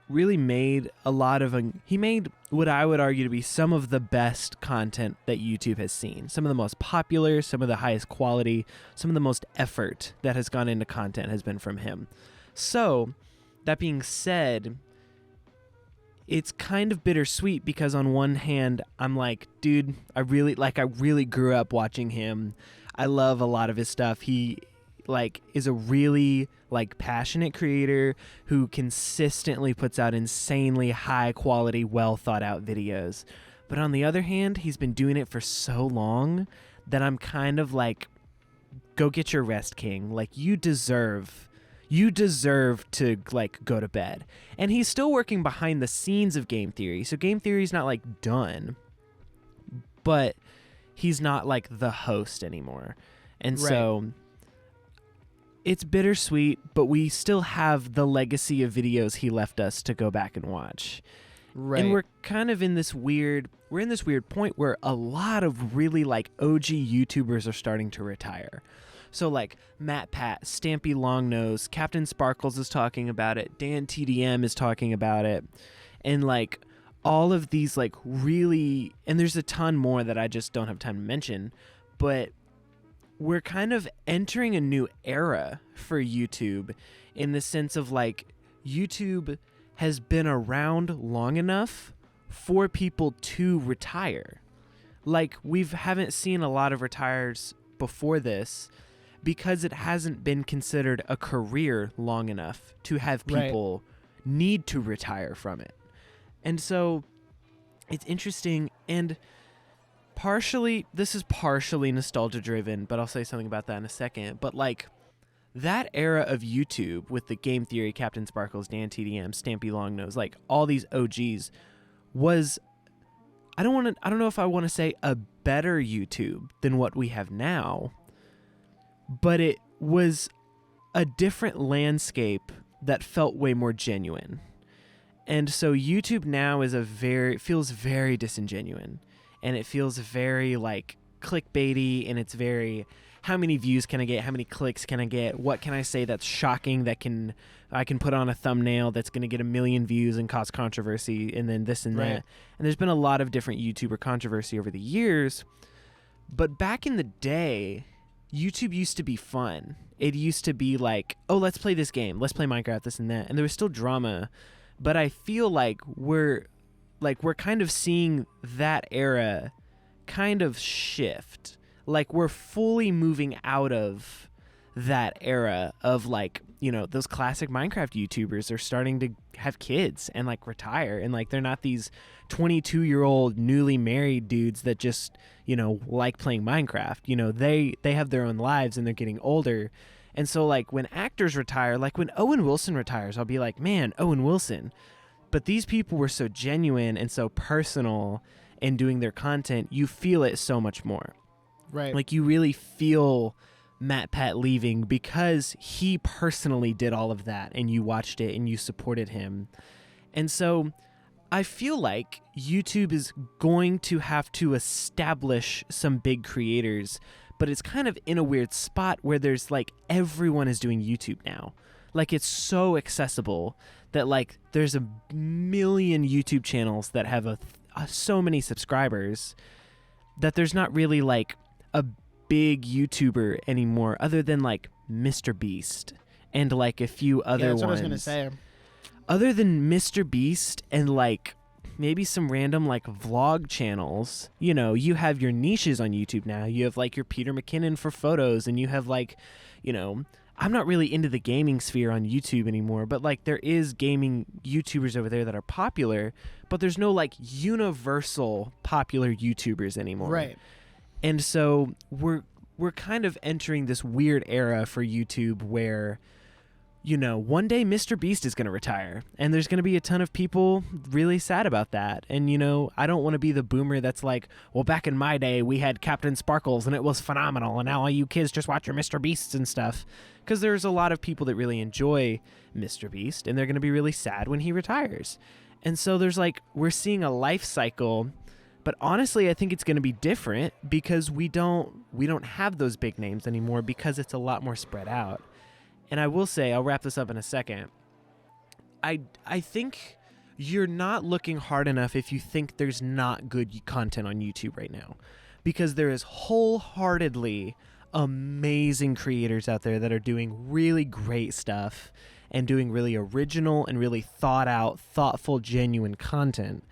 made a lot of he made what I would argue to be some of the best content that YouTube has seen. Some of the most popular, some of the highest quality, some of the most effort that has gone into content has been from him. So, that being said, it's kind of bittersweet, because on one hand, I'm like, dude, I really grew up watching him. I love a lot of his stuff. He is a really passionate creator who consistently puts out insanely high quality, well thought out videos. But on the other hand, he's been doing it for so long that I'm kind of like, go get your rest, King. Like, you deserve to go to bed. And he's still working behind the scenes of game theory. So game theory's not done, but he's not the host anymore. And so it's bittersweet, but we still have the legacy of videos he left us to go back and watch. Right. And we're kind of in this weird point where a lot of really OG YouTubers are starting to retire. So MatPat, Stampy Longnose, Captain Sparkles is talking about it, Dan TDM is talking about it, and all of these really, and there's a ton more that I just don't have time to mention, but we're kind of entering a new era for YouTube, in the sense of YouTube has been around long enough for people to retire. We haven't seen a lot of retires before this, because it hasn't been considered a career long enough to have people need to retire from it. And so it's interesting, and this is partially nostalgia driven, but I'll say something about that in a second. But like that era of YouTube with the Game Theory, Captain Sparkles, Dan TDM, Stampy Longnose, like all these OGs was, I don't know if I want to say a better YouTube than what we have now, but it was a different landscape that felt way more genuine. And so YouTube now is feels very disingenuous, and it feels very like clickbaity, and it's very, how many views can I get? How many clicks can I get? What can I say that's shocking that I can put on a thumbnail that's going to get 1 million views and cause controversy, and then this and Right. that. And there's been a lot of different YouTuber controversy over the years. But back in the day, YouTube used to be fun. It used to be like, oh, let's play this game. Let's play Minecraft, this and that. And there was still drama. But I feel like we're kind of seeing that era kind of shift. Like we're fully moving out of that era of like, you know, those classic Minecraft YouTubers are starting to have kids and like retire, and like they're not these 22-year-old newly married dudes that just, you know, like playing Minecraft. You know, they have their own lives and they're getting older. And so like when actors retire, like when Owen Wilson retires, I'll be like, man, Owen Wilson. But these people were so genuine and so personal in doing their content, you feel it so much more. Right. Like you really feel MatPat leaving because he personally did all of that, and you watched it and you supported him. And so I feel like YouTube is going to have to establish some big creators, but it's kind of in a weird spot where there's like everyone is doing YouTube now. Like it's so accessible that like there's 1 million YouTube channels that have so many subscribers that there's not really like a big YouTuber anymore other than like Mr. Beast and like a few other ones. That's what I was going to say. Other than Mr. Beast and like maybe some random like vlog channels, you know, you have your niches on YouTube now. You have like your Peter McKinnon for photos, and you have like, you know, I'm not really into the gaming sphere on YouTube anymore, but like there is gaming YouTubers over there that are popular, but there's no like universal popular YouTubers anymore. Right. And so we're kind of entering this weird era for YouTube where, you know, one day Mr. Beast is going to retire, and there's going to be a ton of people really sad about that. And, you know, I don't want to be the boomer that's like, well, back in my day, we had Captain Sparkles and it was phenomenal, and now all you kids just watch your Mr. Beasts and stuff. Because there's a lot of people that really enjoy Mr. Beast, and they're going to be really sad when he retires. And so there's like, we're seeing a life cycle. But honestly, I think it's going to be different because we don't have those big names anymore, because it's a lot more spread out. And I will say, I'll wrap this up in a second, I think you're not looking hard enough if you think there's not good content on YouTube right now, because there is wholeheartedly amazing creators out there that are doing really great stuff and doing really original and really thought out, thoughtful, genuine content.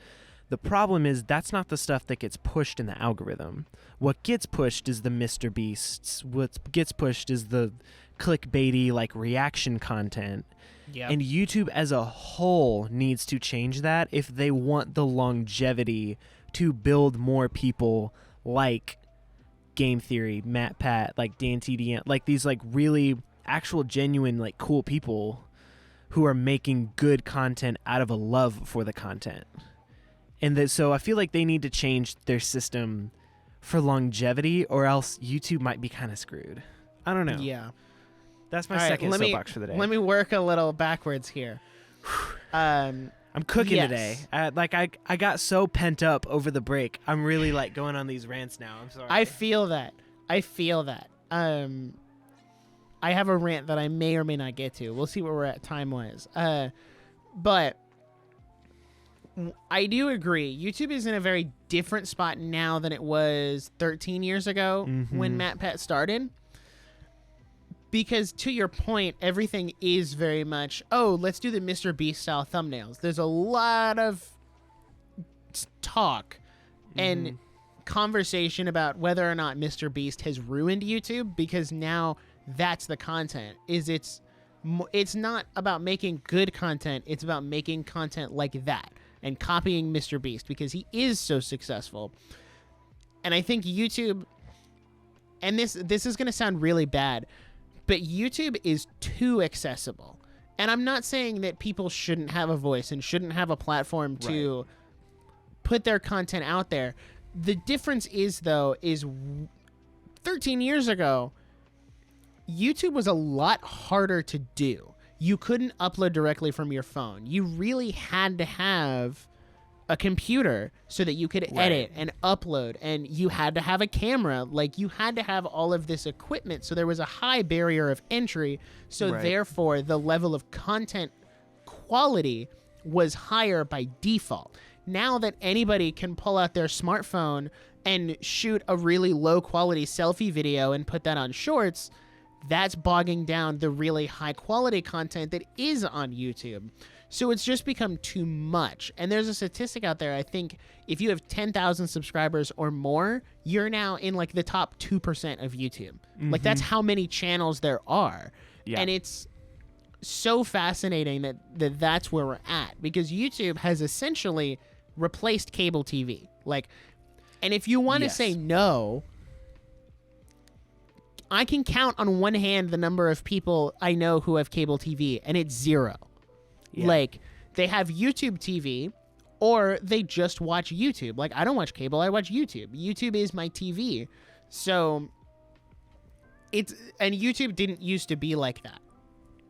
The problem is that's not the stuff that gets pushed in the algorithm. What gets pushed is the Mr. Beasts. What gets pushed is the clickbaity, like, reaction content. Yeah. And YouTube as a whole needs to change that if they want the longevity to build more people like Game Theory, MatPat, like Dan TDM, like these like really actual genuine like cool people who are making good content out of a love for the content. And so I feel like they need to change their system for longevity, or else YouTube might be kind of screwed. I don't know. Yeah. That's my All right, second soapbox for the day. Let me work a little backwards here. I'm cooking yes. today. I got so pent up over the break. I'm really like going on these rants now. I'm sorry. I feel that. I have a rant that I may or may not get to. We'll see where we're at time-wise. But I do agree. YouTube is in a very different spot now than it was 13 years ago when MatPat started. Because to your point, everything is very much, oh, let's do the Mr. Beast style thumbnails. There's a lot of talk and conversation about whether or not Mr. Beast has ruined YouTube, because now that's the content. It's not about making good content. It's about making content like that and copying Mr. Beast because he is so successful. And I think YouTube, and this is going to sound really bad, but YouTube is too accessible. And I'm not saying that people shouldn't have a voice and shouldn't have a platform to put their content out there. The difference is, though, is 13 years ago, YouTube was a lot harder to do. You couldn't upload directly from your phone. You really had to have a computer so that you could edit and upload, and you had to have a camera. Like, you had to have all of this equipment, so there was a high barrier of entry, so therefore the level of content quality was higher by default. Now that anybody can pull out their smartphone and shoot a really low quality selfie video and put that on Shorts, that's bogging down the really high quality content that is on YouTube. So it's just become too much. And there's a statistic out there. I think if you have 10,000 subscribers or more, you're now in like the top 2% of YouTube. Like, that's how many channels there are. Yeah. And it's so fascinating that that's where we're at, because YouTube has essentially replaced cable TV. Like, and if you want to say no, I can count on one hand the number of people I know who have cable TV, and it's zero. Yeah. Like, they have YouTube TV, or they just watch YouTube. Like, I don't watch cable, I watch YouTube. YouTube is my TV. So and YouTube didn't used to be like that.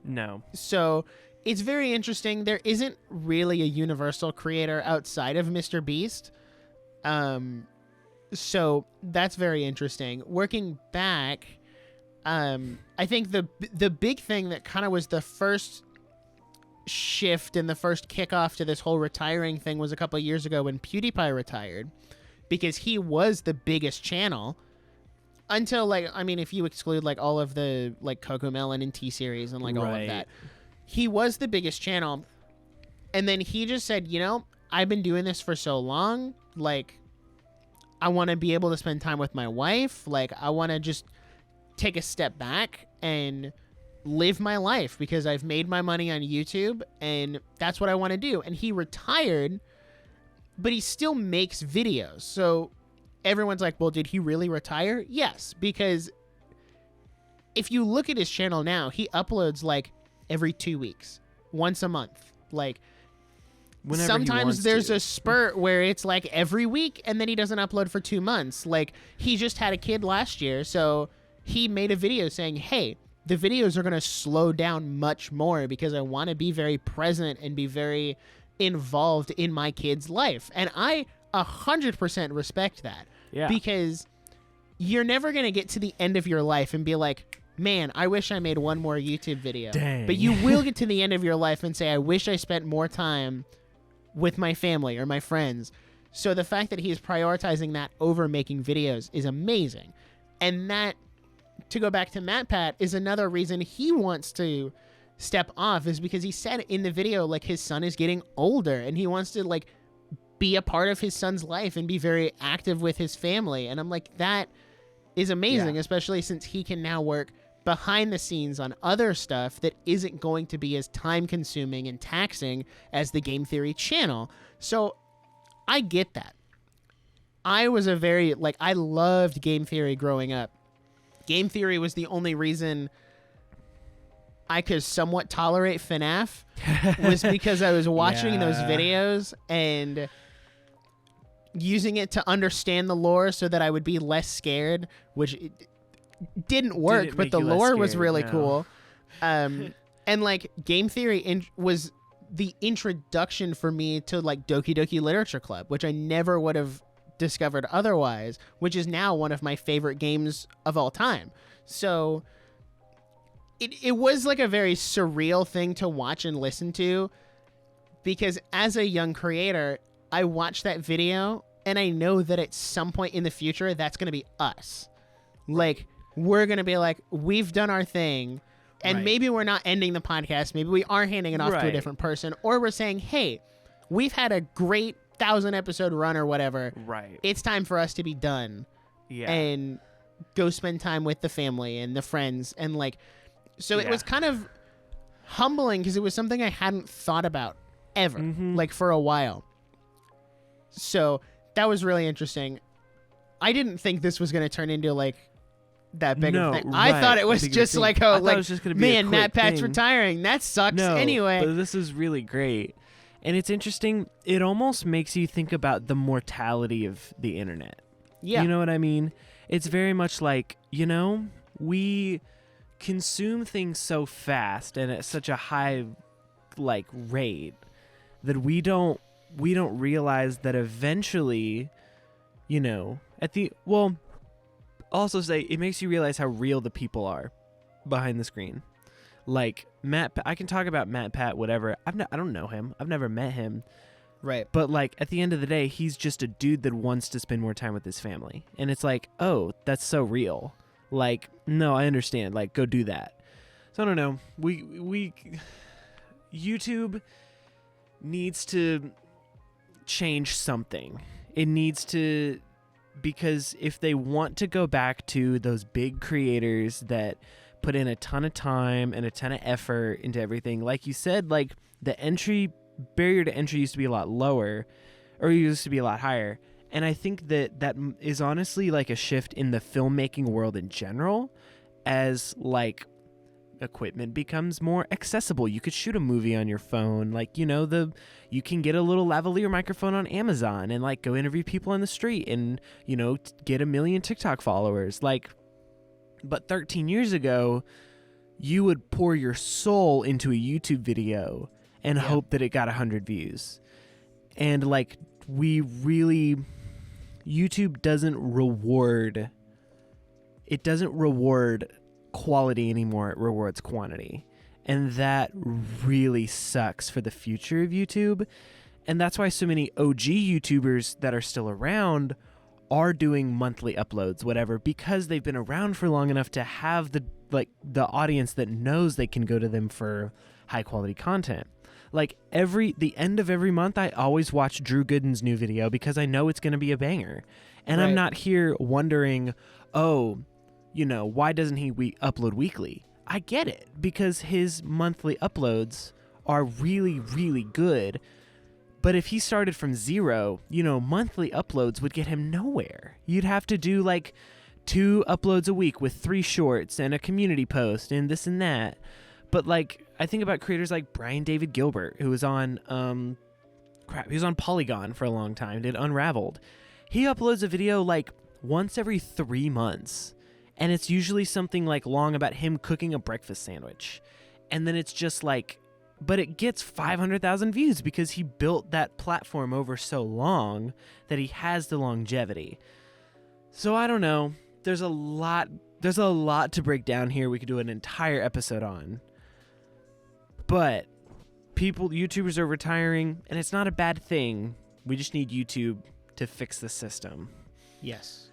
No. So it's very interesting. There isn't really a universal creator outside of Mr. Beast. So that's very interesting. Working back, I think the big thing that kind of was the first shift and the first kickoff to this whole retiring thing was a couple of years ago when PewDiePie retired, because he was the biggest channel until, like, I mean, if you exclude like all of the like Cocomelon and T-Series and like all of that, he was the biggest channel. And then he just said, you know, I've been doing this for so long, like, I want to be able to spend time with my wife. Like, I want to just take a step back and live my life, because I've made my money on YouTube and that's what I want to do. And he retired, but he still makes videos. So everyone's like, well, did he really retire? Yes, because if you look at his channel now, he uploads like every 2 weeks, once a month. Like, whenever sometimes there's a spurt where it's like every week, and then he doesn't upload for 2 months. Like, he just had a kid last year, so he made a video saying, hey, the videos are going to slow down much more because I want to be very present and be very involved in my kid's life. And I 100% respect that. Yeah. Because you're never going to get to the end of your life and be like, man, I wish I made one more YouTube video. Dang. But you will get to the end of your life and say, I wish I spent more time with my family or my friends. So the fact that he is prioritizing that over making videos is amazing. And that, to go back to MatPat, is another reason he wants to step off, is because he said in the video, like, his son is getting older and he wants to like be a part of his son's life and be very active with his family. And I'm like, that is amazing, especially since he can now work behind the scenes on other stuff that isn't going to be as time consuming and taxing as the Game Theory channel. So I get that. I was I loved Game Theory growing up. Game Theory was the only reason I could somewhat tolerate FNAF, was because I was watching those videos and using it to understand the lore so that I would be less scared, which didn't work, but the lore was really cool. And like, Game Theory was the introduction for me to like Doki Doki Literature Club, which I never would have discovered otherwise, which is now one of my favorite games of all time. So it was like a very surreal thing to watch and listen to, because as a young creator, I watched that video and I know that at some point in the future, that's going to be us. Like, we're going to be like, we've done our thing, and maybe we're not ending the podcast. Maybe we are handing it off to a different person, or we're saying, hey, we've had a great 1,000 episode run or whatever. Right. It's time for us to be done. Yeah. And go spend time with the family and the friends. And like, so it was kind of humbling, because it was something I hadn't thought about ever, like for a while. So that was really interesting. I didn't think this was going to turn into like that big of a thing. I right, thought it was just like, oh, like, it was just gonna be a man, quick MatPat's thing. retiring. That sucks. No, Anyway, but this is really great. And it's interesting. It almost makes you think about the mortality of the internet. yeah, You know what I mean? It's very much like, we consume things so fast and at such a high like rate that we don't realize that eventually, also say it makes you realize how real the people are behind the screen. Like I can talk about MatPat, whatever. I don't know him. I've never met him. right. But like at the end of the day, he's just a dude that wants to spend more time with his family. And it's like, oh, that's so real. Like, no, I understand. Like, go do that. So I don't know. We YouTube needs to change something. It needs to, because if they want to go back to those big creators that put in a ton of time and a ton of effort into everything, like you said, like the barrier to entry used to be a lot lower, or used to be a lot higher. And I think that is honestly like a shift in the filmmaking world in general, as like equipment becomes more accessible. You could shoot a movie on your phone, like you can get a little lavalier microphone on Amazon and like go interview people on the street and get 1 million TikTok followers. Like, but 13 years ago, you would pour your soul into a YouTube video and hope that it got 100 views. And like YouTube doesn't reward quality anymore. It rewards quantity. And that really sucks for the future of YouTube. And that's why so many OG YouTubers that are still around are doing monthly uploads, whatever, because they've been around for long enough to have the audience that knows they can go to them for high quality content. Like the end of every month, I always watch Drew Gooden's new video because I know it's going to be a banger. And I'm not here wondering, why doesn't he upload weekly? I get it, because his monthly uploads are really, really good. But if he started from zero, monthly uploads would get him nowhere. You'd have to do like 2 uploads a week with 3 shorts and a community post and this and that. But like, I think about creators like Brian David Gilbert, who was on, he was on Polygon for a long time, did Unraveled. He uploads a video like once every 3 months. And it's usually something like long about him cooking a breakfast sandwich. And then it's just like, but it gets 500,000 views because he built that platform over so long that he has the longevity. So I don't know. There's a lot to break down here. We could do an entire episode on. But YouTubers are retiring, and it's not a bad thing. We just need YouTube to fix the system. Yes.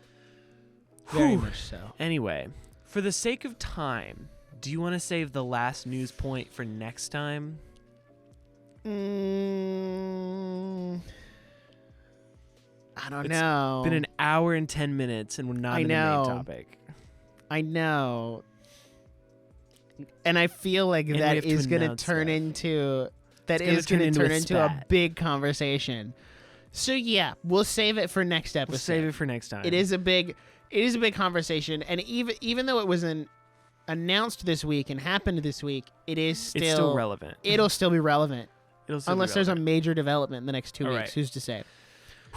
Very much so. Anyway, for the sake of time, do you want to save the last news point for next time? I don't know. It's been an hour and 10 minutes, and we're not in the main topic. I know. And I feel like that is going to turn into a big conversation. So yeah, we'll save it for next episode. We'll save it for next time. It is a big conversation, and even though it wasn't announced this week and happened this week, it's still relevant. It'll still be relevant. Unless there's a major development in the next 2 weeks. Right. Who's to say?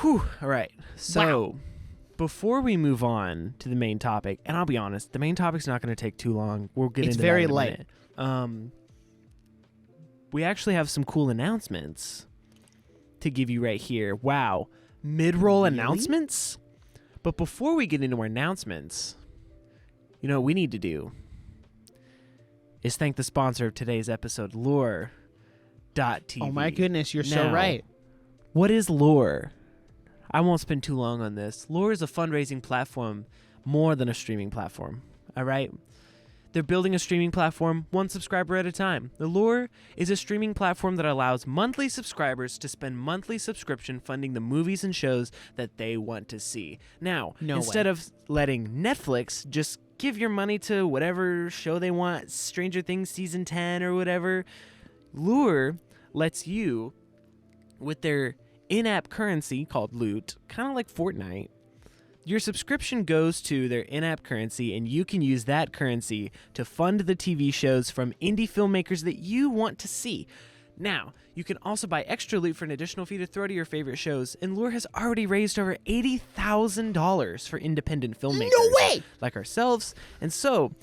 Whew. All right. So before we move on to the main topic, and I'll be honest, the main topic's not going to take too long. We'll get into that in a minute. It's very light. We actually have some cool announcements to give you right here. Wow. Mid-roll announcements? But before we get into our announcements, what we need to do is thank the sponsor of today's episode, Lure.tv. Oh my goodness, you're so right. What is Lure? I won't spend too long on this. Lure is a fundraising platform more than a streaming platform. All right? They're building a streaming platform one subscriber at a time. The Lure is a streaming platform that allows monthly subscribers to spend monthly subscription funding the movies and shows that they want to see. Now, instead of letting Netflix just give your money to whatever show they want, Stranger Things Season 10 or whatever, Lure lets you, with their in-app currency called Loot, kind of like Fortnite, Your subscription goes to their in-app currency, and you can use that currency to fund the TV shows from indie filmmakers that you want to see. Now, you can also buy extra loot for an additional fee to throw to your favorite shows, and Lure has already raised over $80,000 for independent filmmakers. No way! Like ourselves. And so,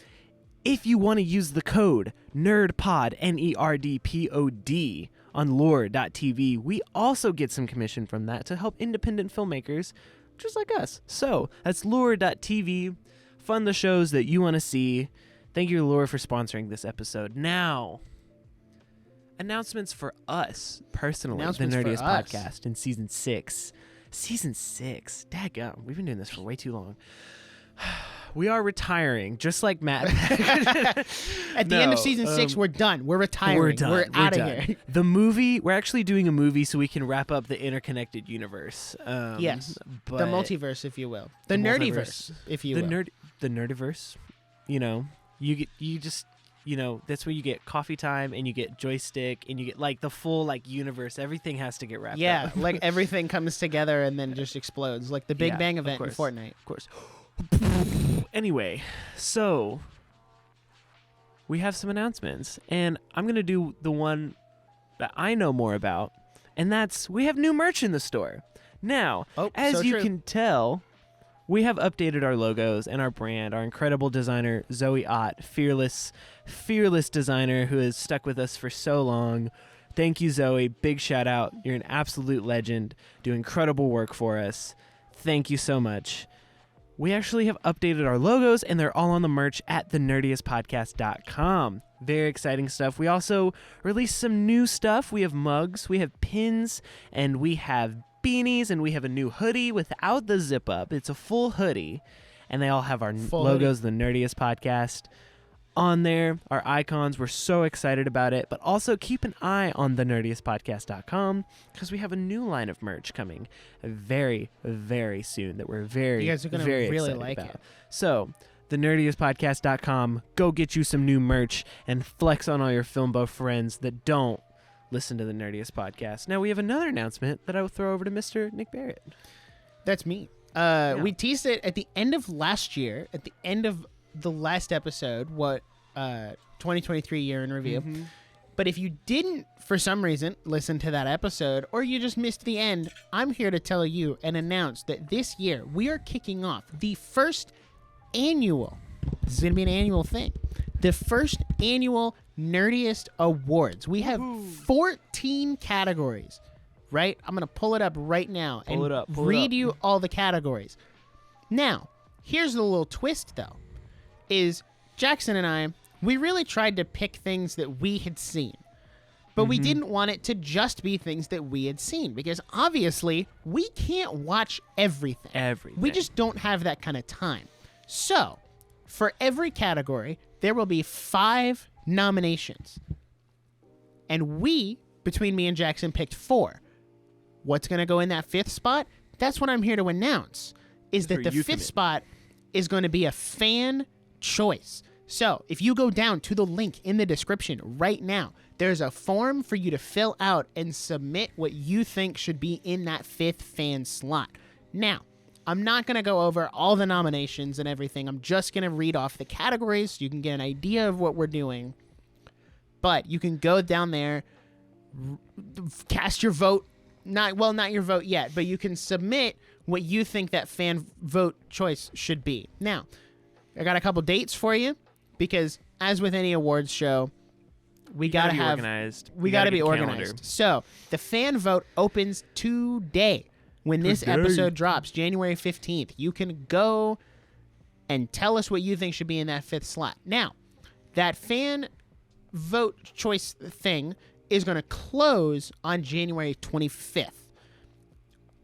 if you want to use the code NERDPOD, NERDPOD, on Lure.tv, we also get some commission from that to help independent filmmakers just like us. So, that's Lure.tv. Fund the shows that you want to see. Thank you, Lure, for sponsoring this episode. Now, announcements for us, personally, the Nerdiest podcast in Season 6. Season 6. Daggum, we've been doing this for way too long. We are retiring, just like Matt. At the end of Season 6, we're done. We're retiring. We're done. We're out of here. The movie, we're actually doing a movie so we can wrap up the interconnected universe. Yes, but the multiverse, if you will. The nerdiverse, if you will. The nerdiverse. You know, you just, you know, that's where you get coffee time and you get joystick and you get like the full like universe. Everything has to get wrapped up. Yeah, like everything comes together and then just explodes, like the Big Bang event in Fortnite. Of course. Anyway, so we have some announcements, and I'm going to do the one that I know more about, and that's we have new merch in the store. Now, as you can tell, we have updated our logos and our brand. Our incredible designer, Zoe Ott, fearless designer who has stuck with us for so long. Thank you, Zoe. Big shout out. You're an absolute legend. Do incredible work for us. Thank you so much. We actually have updated our logos, and they're all on the merch at thenerdiestpodcast.com. Very exciting stuff. We also released some new stuff. We have mugs, we have pins, and we have beanies, and we have a new hoodie without the zip up. It's a full hoodie, and they all have our logos, the Nerdiest Podcast, on there, our icons. We're so excited about it, but also keep an eye on thenerdiestpodcast.com because we have a new line of merch coming very, very soon that we're very, you guys are gonna very really excited like about. it. So, thenerdiestpodcast.com, go get you some new merch and flex on all your film buff friends that don't listen to the Nerdiest Podcast. Now, we have another announcement that I will throw over to Mr. Nick Barrett. That's me. We teased it at the end of last year, at the end of the last episode, 2023 year in review. Mm-hmm. But if you didn't, for some reason, listen to that episode, or you just missed the end, I'm here to tell you and announce that this year we are kicking off the first annual, this is going to be an annual thing, the first annual Nerdiest Awards. We have 14 categories, right? I'm going to pull it up right now and read you all the categories. Now, here's the little twist, though. Is Jackson and I, we really tried to pick things that we had seen. But we didn't want it to just be things that we had seen because obviously we can't watch everything. We just don't have that kind of time. So, for every category, there will be 5 nominations. And we, between me and Jackson, picked 4. What's going to go in that 5th spot? That's what I'm here to announce, is that the 5th spot is going to be a fan choice. So if you go down to the link in the description right now, there's a form for you to fill out and submit what you think should be in that 5th fan slot. Now, I'm not going to go over all the nominations and everything. I'm just going to read off the categories so you can get an idea of what we're doing. But you can go down there, cast your vote. Not your vote yet, but you can submit what you think that fan vote choice should be. Now, I got a couple dates for you because, as with any awards show, we got to have organized. We got to be organized. So the fan vote opens today when this episode drops, January 15th. You can go and tell us what you think should be in that 5th slot. Now, that fan vote choice thing is going to close on January 25th.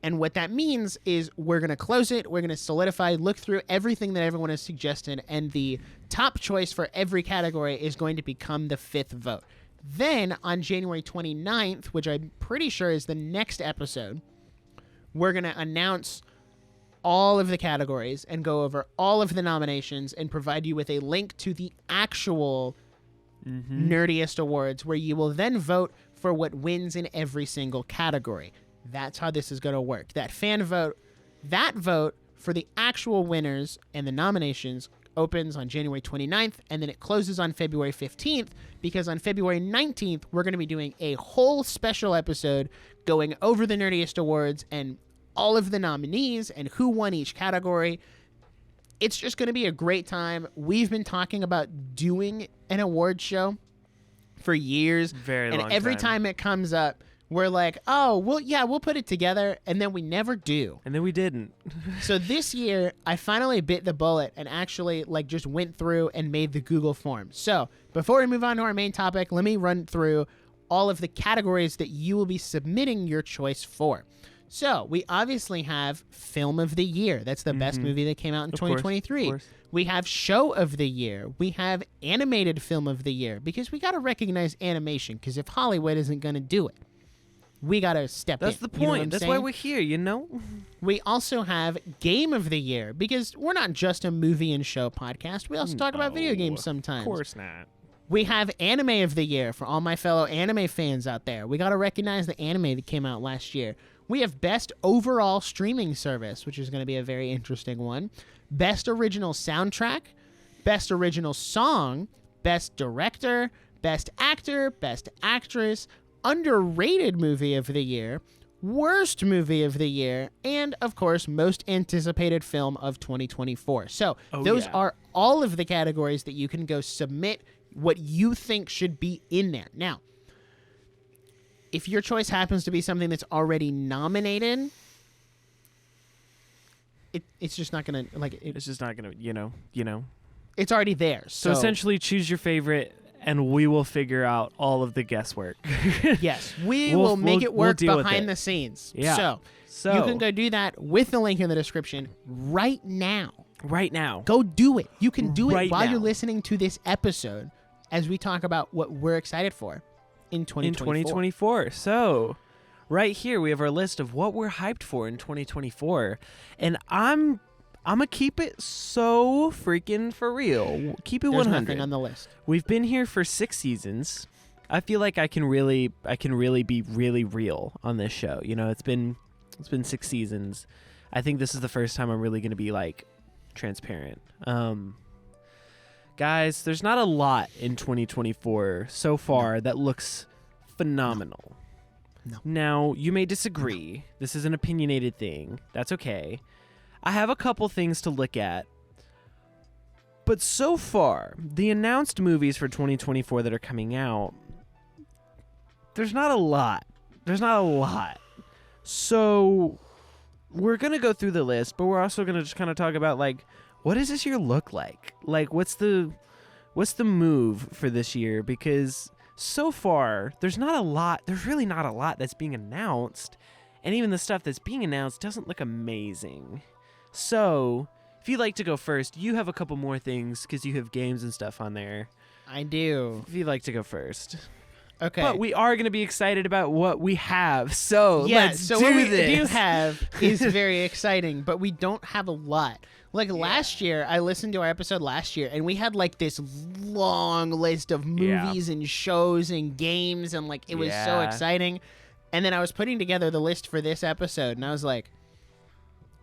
And what that means is we're going to close it, we're going to solidify, look through everything that everyone has suggested, and the top choice for every category is going to become the 5th vote. Then, on January 29th, which I'm pretty sure is the next episode, we're going to announce all of the categories and go over all of the nominations and provide you with a link to the actual Nerdiest Awards, where you will then vote for what wins in every single category. That's how this is going to work. That fan vote, that vote for the actual winners and the nominations opens on January 29th, and then it closes on February 15th, because on February 19th, we're going to be doing a whole special episode going over the Nerdiest Awards and all of the nominees and who won each category. It's just going to be a great time. We've been talking about doing an award show for years. Very long and every time it comes up, we're like, oh, well, yeah, we'll put it together, and then we never do. And then we didn't. So this year, I finally bit the bullet and actually just went through and made the Google form. So before we move on to our main topic, let me run through all of the categories that you will be submitting your choice for. So we obviously have Film of the Year. That's the best movie that came out in 2023. Of course. We have Show of the Year. We have Animated Film of the Year, because we got to recognize animation, because if Hollywood isn't going to do it, we got to step in. That's the You know what point. I'm That's saying? why we're here, you know? We also have Game of the Year, because we're not just a movie and show podcast. We also talk about video games sometimes. Of course not. We have Anime of the Year for all my fellow anime fans out there. We got to recognize the anime that came out last year. We have Best Overall Streaming Service, which is going to be a very interesting one. Best Original Soundtrack, Best Original Song, Best Director, Best Actor, Best Actress, Underrated Movie of the Year, Worst Movie of the Year, and, of course, Most Anticipated Film of 2024. So those are all of the categories that you can go submit what you think should be in there. Now, if your choice happens to be something that's already nominated, it's just not going to, it's just not going to, you know. It's already there. So essentially, choose your favorite, and we will figure out all of the guesswork. Yes, we will make it work behind the scenes. Yeah. So you can go do that with the link in the description right now. Right now. Go do it. You can do it Right while now. you're listening to this episode as we talk about what we're excited for in 2024. So, right here we have our list of what we're hyped for in 2024, and I'm gonna keep it so freaking for real. Keep it There's 100. nothing on the list. We've been here for 6 seasons. I feel like I can really be really real on this show. You know, it's been 6 seasons. I think this is the first time I'm really gonna be transparent. Guys, there's not a lot in 2024 so far that looks phenomenal. No. Now, you may disagree. No. This is an opinionated thing. That's okay. I have a couple things to look at. But so far, the announced movies for 2024 that are coming out, there's not a lot. So, we're going to go through the list, but we're also going to just kind of talk about, what does this year look like? What's the move for this year? Because so far, there's really not a lot that's being announced. And even the stuff that's being announced doesn't look amazing. So, if you'd like to go first, you have a couple more things because you have games and stuff on there. I do. If you'd like to go first. Okay. But we are going to be excited about what we have. So, let's do what we this. do have is very exciting, but we don't have a lot. Last year, I listened to our episode last year, and we had this long list of movies and shows and games, and it was so exciting. And then I was putting together the list for this episode, and I was like,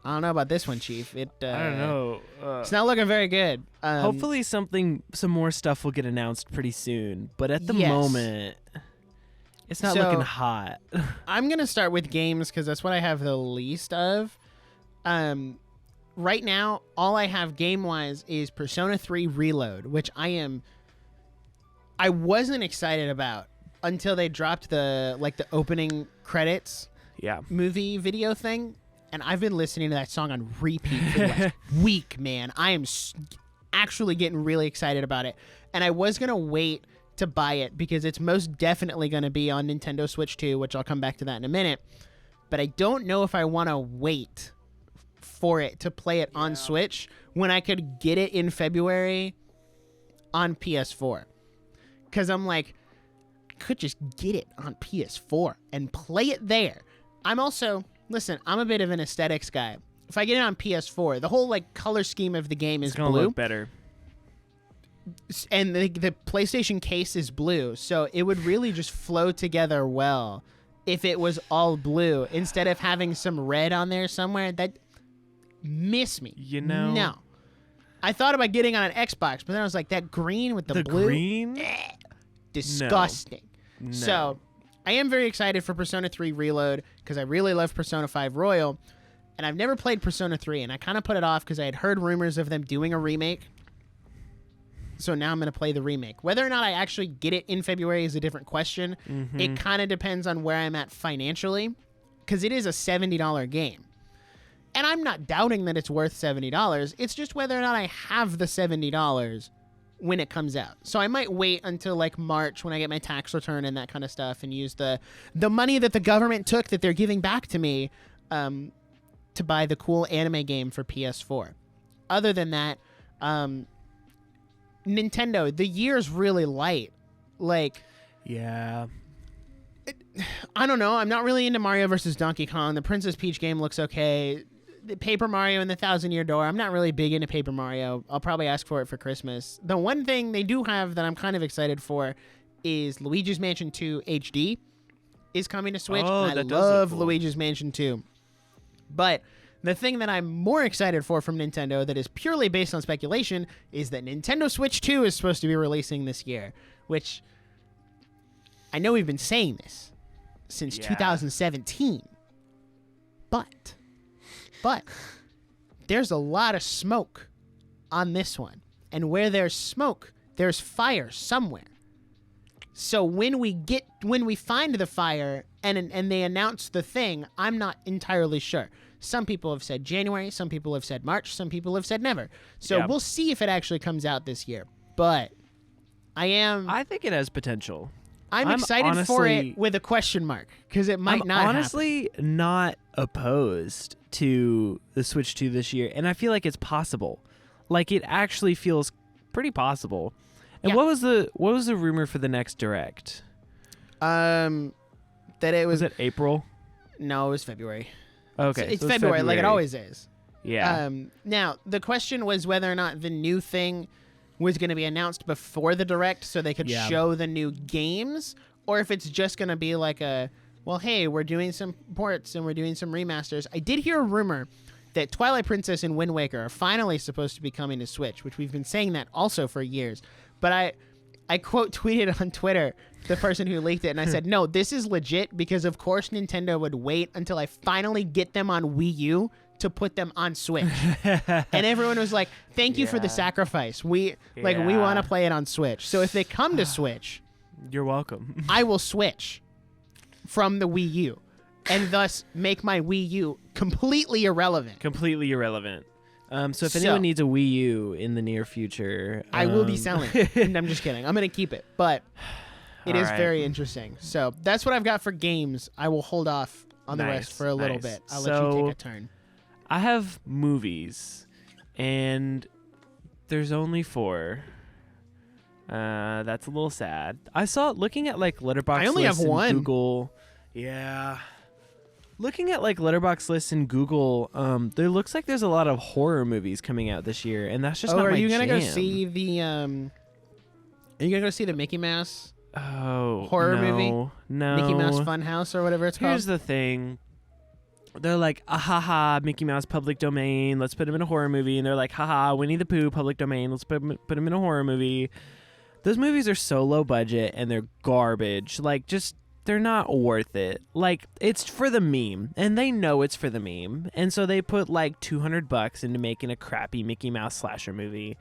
I don't know about this one, Chief. I don't know. It's not looking very good. Hopefully some more stuff will get announced pretty soon. But at the moment, it's not looking hot. I'm going to start with games because that's what I have the least of. Right now, all I have game-wise is Persona 3 Reload, which I wasn't excited about until they dropped the opening credits movie video thing. And I've been listening to that song on repeat for the last week, man. I am actually getting really excited about it. And I was going to wait to buy it because it's most definitely going to be on Nintendo Switch 2, which I'll come back to that in a minute. But I don't know if I want to wait for it to play it on Switch when I could get it in February on PS4. Because I'm I could just get it on PS4 and play it there. Listen, I'm a bit of an aesthetics guy. If I get it on PS4, the whole color scheme of the game is gonna blue. Look better. And the PlayStation case is blue, so it would really just flow together well if it was all blue instead of having some red on there somewhere. That miss me. You know? No. I thought about getting on an Xbox, but then I was like, that green with the blue? Green? Disgusting. No. So, I am very excited for Persona 3 Reload because I really love Persona 5 Royal, and I've never played Persona 3, and I kind of put it off because I had heard rumors of them doing a remake. So now I'm going to play the remake. Whether or not I actually get it in February is a different question. Mm-hmm. It kind of depends on where I'm at financially, because it is a $70 game. And I'm not doubting that it's worth $70. It's just whether or not I have the $70 when it comes out. So I might wait until like March when I get my tax return and that kind of stuff and use the money that the government took that they're giving back to me to buy the cool anime game for PS4. Other than that, Nintendo, the year's really light. Like, yeah. I don't know. I'm not really into Mario versus Donkey Kong. The Princess Peach game looks okay. The Paper Mario and the Thousand Year Door, I'm not really big into Paper Mario. I'll probably ask for it for Christmas. The one thing they do have that I'm kind of excited for is Luigi's Mansion 2 HD is coming to Switch. Oh, and I that does look love cool. Luigi's Mansion 2. But the thing that I'm more excited for from Nintendo that is purely based on speculation is that Nintendo Switch 2 is supposed to be releasing this year, which I know we've been saying this since 2017. But there's a lot of smoke on this one. And where there's smoke, there's fire somewhere. So when we find the fire and they announce the thing, I'm not entirely sure. Some people have said January, some people have said March, some people have said never. So we'll see if it actually comes out this year. But I think it has potential. I'm excited for it with a question mark because it might not honestly happen. not opposed to the Switch 2 this year, and I feel like it's possible. Like, it actually feels pretty possible. And what was the rumor for the next Direct? That it was it April? No, it was February. Okay, it's February, like it always is. Yeah. Now the question was whether or not the new thing was going to be announced before the Direct so they could show the new games, or if it's just going to be like well, hey, we're doing some ports and we're doing some remasters. I did hear a rumor that Twilight Princess and Wind Waker are finally supposed to be coming to Switch, which we've been saying that also for years. But I quote tweeted on Twitter the person who leaked it, and I said, no, this is legit because, of course, Nintendo would wait until I finally get them on Wii U to put them on Switch. And everyone was like, thank you for the sacrifice. We want to play it on Switch. So if they come to Switch, you're welcome. I will switch from the Wii U and thus make my Wii U completely irrelevant. Completely irrelevant. So if anyone needs a Wii U in the near future, I will be selling it. I'm just kidding. I'm going to keep it, but it is very interesting. So that's what I've got for games. I will hold off on the rest for a little bit. I'll let you take a turn. I have movies, and there's only 4. That's a little sad. I saw looking at like Letterboxd. I only have one. Google. Yeah. Looking at like Letterboxd lists in Google, there looks like there's a lot of horror movies coming out this year, and that's just not my jam. Are you gonna go see the? Are you gonna go see the Mickey Mouse? Horror movie? No. Mickey Mouse Funhouse or whatever it's called. Here's the thing. They're like, haha, Mickey Mouse public domain. Let's put him in a horror movie. And they're like, haha, Winnie the Pooh public domain. Let's put him in a horror movie. Those movies are so low budget and they're garbage. Like, just, they're not worth it. Like, it's for the meme. And they know it's for the meme. And so they put like $200 into making a crappy Mickey Mouse slasher movie.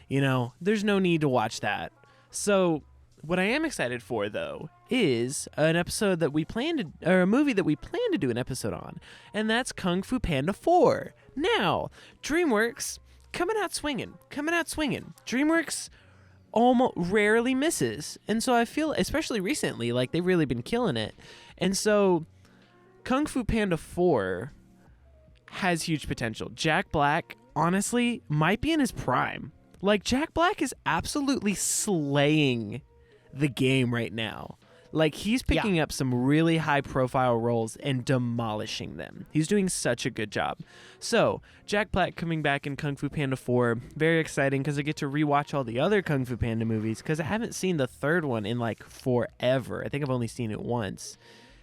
You know, there's no need to watch that. So what I am excited for, though, is an episode that we plan to, or a movie that we plan to do an episode on, and that's Kung Fu Panda 4. Now, DreamWorks coming out swinging. DreamWorks almost rarely misses, and so I feel, especially recently, like they've really been killing it. And so, Kung Fu Panda 4 has huge potential. Jack Black, honestly, might be in his prime. Like, Jack Black is absolutely slaying the game right now. Like, he's picking up some really high-profile roles and demolishing them. He's doing such a good job. So, Jack Black coming back in Kung Fu Panda 4, very exciting because I get to rewatch all the other Kung Fu Panda movies because I haven't seen the third one in, like, forever. I think I've only seen it once.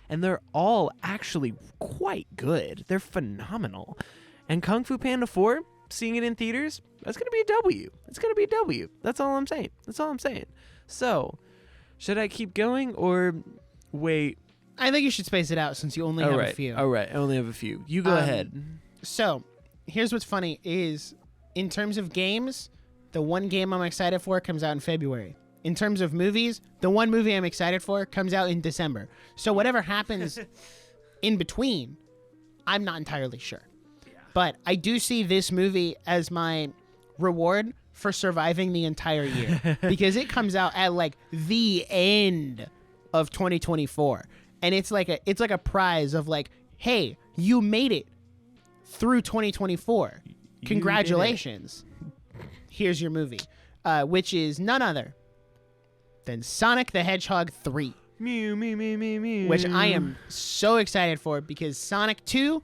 And they're all actually quite good. They're phenomenal. And Kung Fu Panda 4, seeing it in theaters, that's going to be a W. It's going to be a W. That's all I'm saying. So, should I keep going or wait? I think you should space it out since you only have a few. All right, I only have a few. You go ahead. So, here's what's funny is, in terms of games, the one game I'm excited for comes out in February. In terms of movies, the one movie I'm excited for comes out in December. So whatever happens in between, I'm not entirely sure. Yeah. But I do see this movie as my reward for surviving the entire year because it comes out at like the end of 2024. And it's like a prize of like, hey, you made it through 2024. Congratulations. Here's your movie, which is none other than Sonic the Hedgehog 3. Mew, mew, mew, mew, mew. Which I am so excited for because Sonic 2,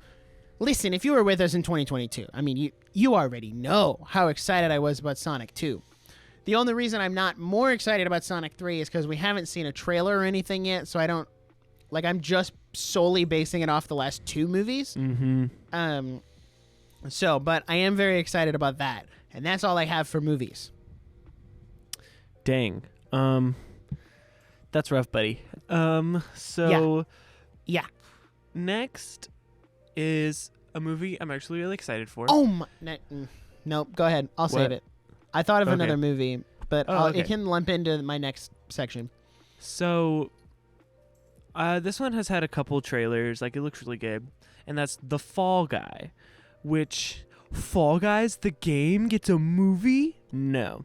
listen, if you were with us in 2022, I mean, you already know how excited I was about Sonic 2. The only reason I'm not more excited about Sonic 3 is because we haven't seen a trailer or anything yet, so I'm just solely basing it off the last two movies. Mm-hmm. But I am very excited about that. And that's all I have for movies. Dang. That's rough, buddy. Yeah. Next is a movie I'm actually really excited for. Oh my, nope. Go ahead. I'll save it. I thought of another movie, but it can lump into my next section. So, this one has had a couple trailers. Like, it looks really good. And that's The Fall Guy, which... Fall Guys, the game, gets a movie? No.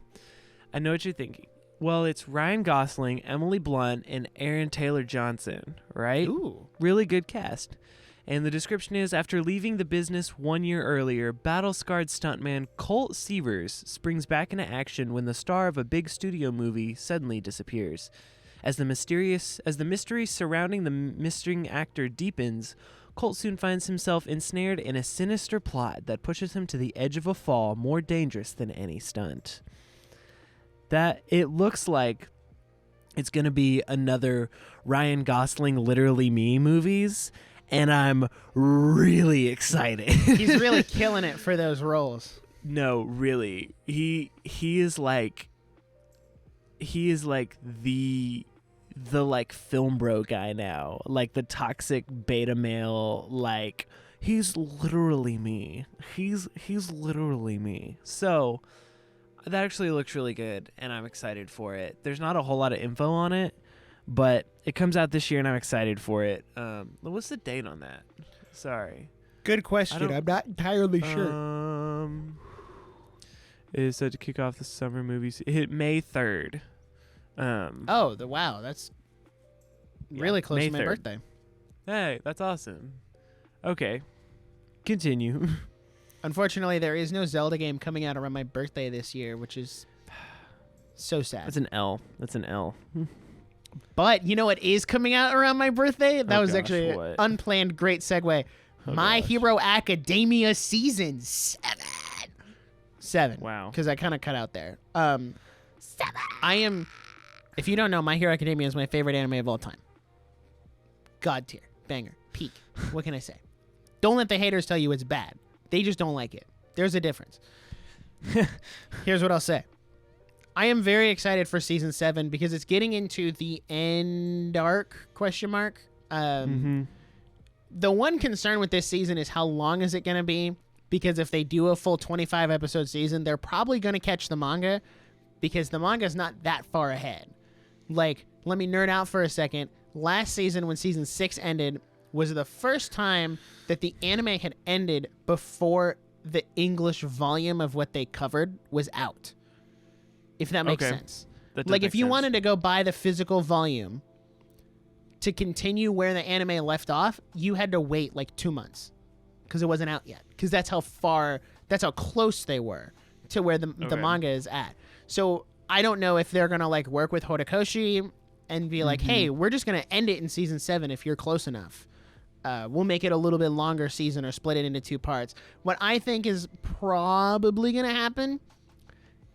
I know what you're thinking. Well, it's Ryan Gosling, Emily Blunt, and Aaron Taylor Johnson, right? Ooh. Really good cast. And the description is, after leaving the business 1 year earlier, battle-scarred stuntman Colt Seavers springs back into action when the star of a big studio movie suddenly disappears. As the mystery surrounding the missing actor deepens, Colt soon finds himself ensnared in a sinister plot that pushes him to the edge of a fall more dangerous than any stunt. That it looks like it's going to be another Ryan Gosling Literally Me movies, and I'm really excited. He's really killing it for those roles. No, really. He is like the like film bro guy now, like the toxic beta male. Like, he's literally me. He's literally me. So that actually looks really good, and I'm excited for it. There's not a whole lot of info on it, but it comes out this year, and I'm excited for it. What's the date on that? Sorry. Good question. I'm not entirely sure. It is set to kick off the summer movies. It hit May 3rd. Wow, that's really close May to my 3rd. birthday. Hey, that's awesome. Okay, continue. Unfortunately, there is no Zelda game coming out around my birthday this year, which is so sad. That's an L. But you know what is coming out around my birthday? That was actually what? an unplanned great segue. My Hero Academia Season 7. Wow. Because I kind of cut out there. 7. If you don't know, My Hero Academia is my favorite anime of all time. God tier. Banger. Peak. What can I say? Don't let the haters tell you it's bad. They just don't like it. There's a difference. Here's what I'll say. I am very excited for Season 7 because it's getting into the end arc, ? The one concern with this season is how long is it going to be? Because if they do a full 25-episode season, they're probably going to catch the manga because the manga is not that far ahead. Like, let me nerd out for a second. Last season, when Season 6 ended, was the first time that the anime had ended before the English volume of what they covered was out. If that makes sense. Like, if you wanted to go buy the physical volume to continue where the anime left off, you had to wait like 2 months because it wasn't out yet. Because that's how close they were to where the manga is at. So I don't know if they're going to like work with Horikoshi and be like, hey, we're just going to end it in Season 7 if you're close enough. We'll make it a little bit longer season or split it into 2 parts. What I think is probably going to happen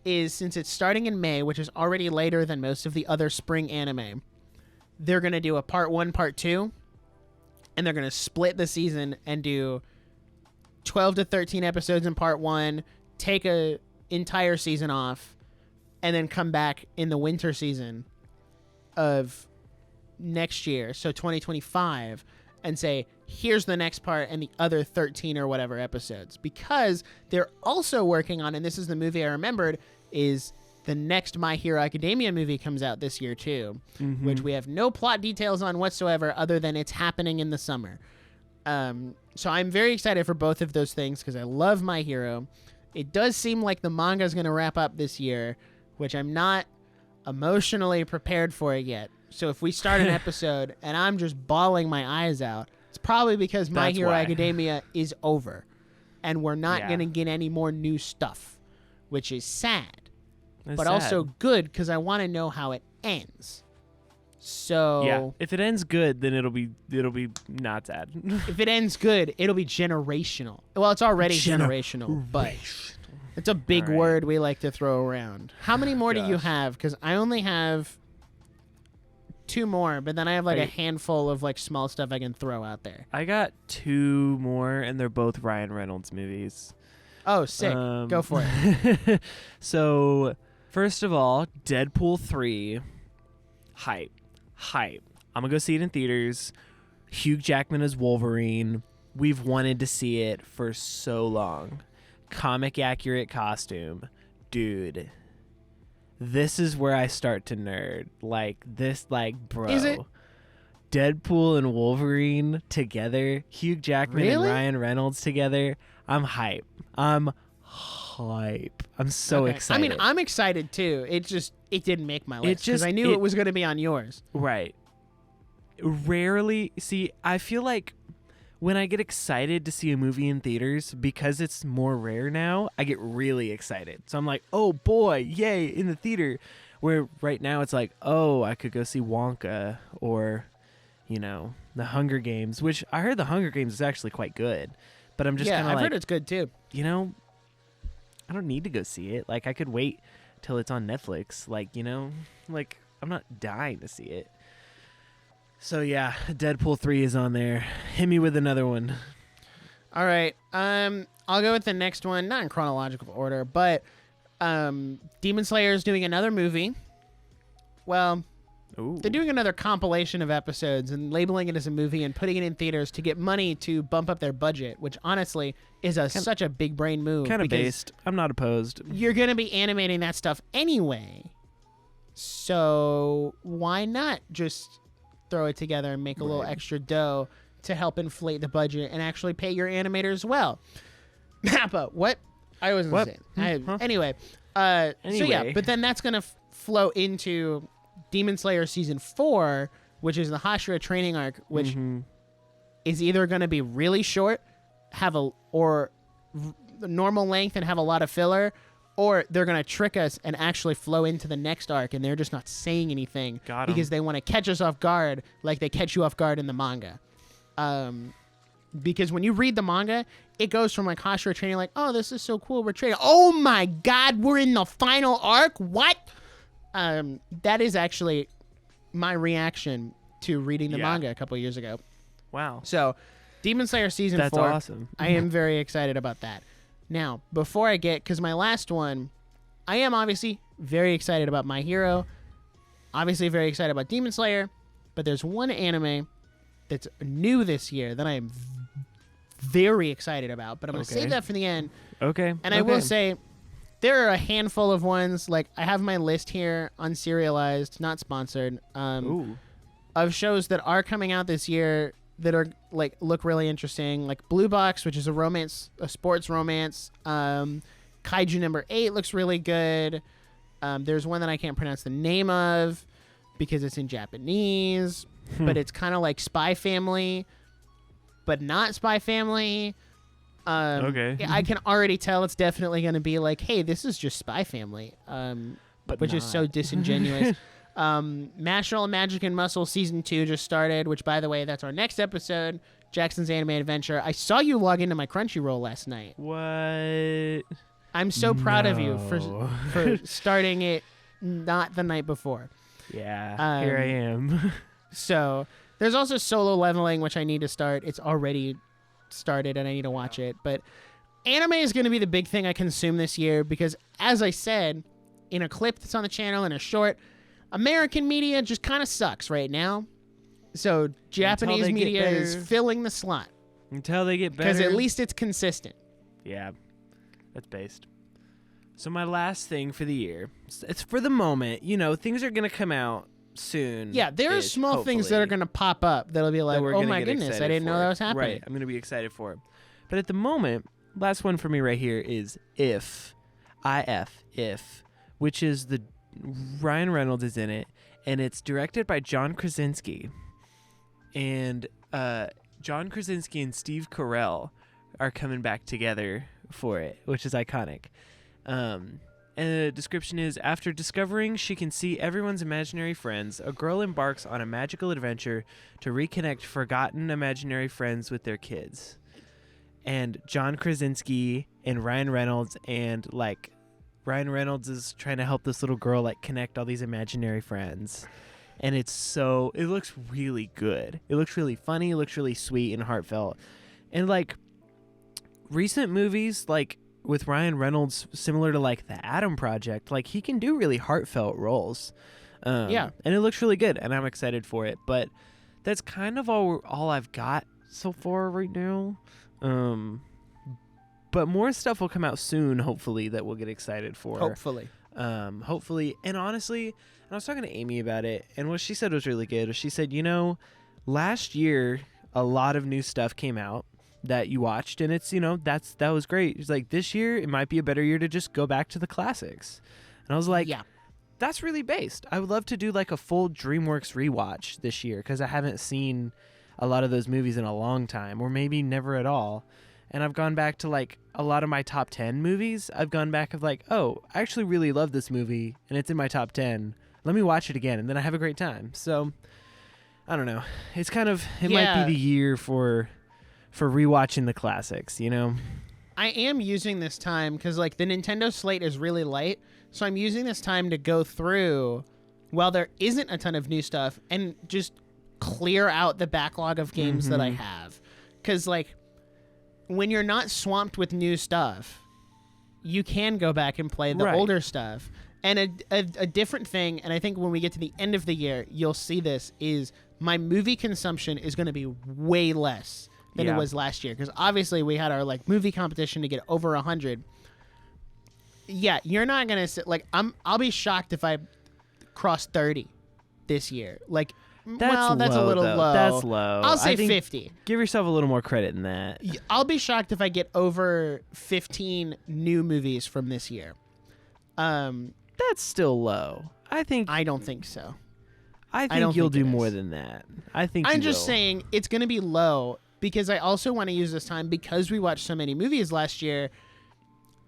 is, since it's starting in May, which is already later than most of the other spring anime, they're going to do a part 1, part 2, and they're going to split the season and do 12 to 13 episodes in part 1, take a entire season off, and then come back in the winter season of next year, so 2025, and say, here's the next part and the other 13 or whatever episodes. Because they're also working on, and this is the movie I remembered, is the next My Hero Academia movie comes out this year too, which we have no plot details on whatsoever other than it's happening in the summer. So I'm very excited for both of those things because I love My Hero. It does seem like the manga is going to wrap up this year, which I'm not emotionally prepared for it yet. So if we start an episode and I'm just bawling my eyes out, it's probably because My Hero Academia is over and we're not going to get any more new stuff, which is sad. But also good because I want to know how it ends. So if it ends good, then it'll be not sad. If it ends good, it'll be generational. Well, it's already generational, but it's a big word we like to throw around. How many more do you have? Because I only have 2 more, but then I have like a handful of like small stuff I can throw out there. I got 2 more, and they're both Ryan Reynolds movies. Oh, sick. Go for it. So, first of all, Deadpool 3. Hype. I'm gonna go see it in theaters. Hugh Jackman as Wolverine. We've wanted to see it for so long. Comic accurate costume. Dude. This is where I start to nerd. Bro. Is it? Deadpool and Wolverine together. Hugh Jackman and Ryan Reynolds together. I'm hype. I'm so excited. I mean, I'm excited too. It didn't make my list because I knew it was going to be on yours. Right. Rarely, see, I feel like when I get excited to see a movie in theaters, because it's more rare now, I get really excited. So I'm like, oh boy, yay, in the theater. Where right now it's like, oh, I could go see Wonka or, The Hunger Games, which I heard The Hunger Games is actually quite good. But I'm just kind of like, I've heard it's good too. I don't need to go see it. Like, I could wait till it's on Netflix. I'm not dying to see it. So yeah, Deadpool 3 is on there. Hit me with another one. All right. I'll go with the next one, not in chronological order, but Demon Slayer is doing another movie. Well, they're doing another compilation of episodes and labeling it as a movie and putting it in theaters to get money to bump up their budget, which honestly is such a big brain move. Kind of based. I'm not opposed. You're going to be animating that stuff anyway. So why not just throw it together and make a little extra dough to help inflate the budget and actually pay your animators well? Mappa, what? I wasn't saying. Anyway. So yeah, but then that's going to flow into Demon Slayer Season 4, which is the Hashira training arc, which is either going to be really short, or normal length and have a lot of filler, or they're going to trick us and actually flow into the next arc, and they're just not saying anything because they want to catch us off guard like they catch you off guard in the manga. Because when you read the manga, it goes from like Hashira training, like, oh, this is so cool, we're training. Oh my God, we're in the final arc? What? That is actually my reaction to reading the manga a couple of years ago. Wow. So, Demon Slayer Season 4. That's awesome. I am very excited about that. Now, before I because my last one, I am obviously very excited about My Hero. Obviously very excited about Demon Slayer. But there's one anime that's new this year that I am very excited about. But I'm going to save that for the end. Okay. And I will say, there are a handful of ones, like I have my list here, unserialized, not sponsored, of shows that are coming out this year that are look really interesting, like Blue Box, which is a sports romance. Kaiju number 8 looks really good. There's one that I can't pronounce the name of because it's in Japanese, but it's kind of like Spy Family, but not Spy Family. I can already tell it's definitely going to be like, hey, this is just Spy Family, which is so disingenuous. National Magic and Muscle Season 2 just started, which, by the way, that's our next episode, Jackson's Anime Adventure. I saw you log into my Crunchyroll last night. What? I'm so proud of you for starting it not the night before. Yeah, here I am. So there's also Solo Leveling, which I need to start. It's already started and I need to watch it. But anime is going to be the big thing I consume this year because, as I said, in a clip that's on the channel, in a short, American media just kind of sucks right now. So Japanese media is filling the slot. Until they get better. Because at least it's consistent. Yeah, that's based. So my last thing for the year, it's for the moment. Things are going to come out soon. Yeah, there are small things that are going to pop up that'll be like, oh my goodness, I didn't know that was happening. Right, I'm going to be excited for it. But at the moment, last one for me right here is If, which is Ryan Reynolds is in it, and it's directed by John Krasinski. And John Krasinski and Steve Carell are coming back together for it, which is iconic. And the description is, after discovering she can see everyone's imaginary friends, a girl embarks on a magical adventure to reconnect forgotten imaginary friends with their kids. And John Krasinski and Ryan Reynolds, and Ryan Reynolds is trying to help this little girl connect all these imaginary friends. And it looks really good. It looks really funny. It looks really sweet and heartfelt. And recent movies with Ryan Reynolds, similar to the Adam Project, he can do really heartfelt roles. Yeah. And it looks really good, and I'm excited for it. But that's kind of all I've got so far right now. But more stuff will come out soon, hopefully, that we'll get excited for. Hopefully. And honestly, I was talking to Amy about it, and what she said was really good. She said, last year, a lot of new stuff came out that you watched, and it's, that was great. It's this year, it might be a better year to just go back to the classics. And I was like, yeah, that's really based. I would love to do a full DreamWorks rewatch this year, because I haven't seen a lot of those movies in a long time, or maybe never at all. And I've gone back to a lot of my top 10 movies. I've gone back of oh, I actually really love this movie and it's in my top 10. Let me watch it again, and then I have a great time. So I don't know. It's kind of, might be the year for rewatching the classics, I am using this time because the Nintendo slate is really light. So I'm using this time to go through, while there isn't a ton of new stuff, and just clear out the backlog of games that I have. Because when you're not swamped with new stuff, you can go back and play the older stuff. And a different thing, and I think when we get to the end of the year, you'll see this, is my movie consumption is going to be way less than it was last year. Because obviously we had our movie competition to get over 100. Yeah, you're not going to sit, I'll be shocked if I cross 30 this year. That's a little low. That's low. I'll say 50. Give yourself a little more credit than that. I'll be shocked if I get over 15 new movies from this year. That's still low. I don't think so. I think you'll do more than that. I'm just saying it's going to be low because I also want to use this time, because we watched so many movies last year.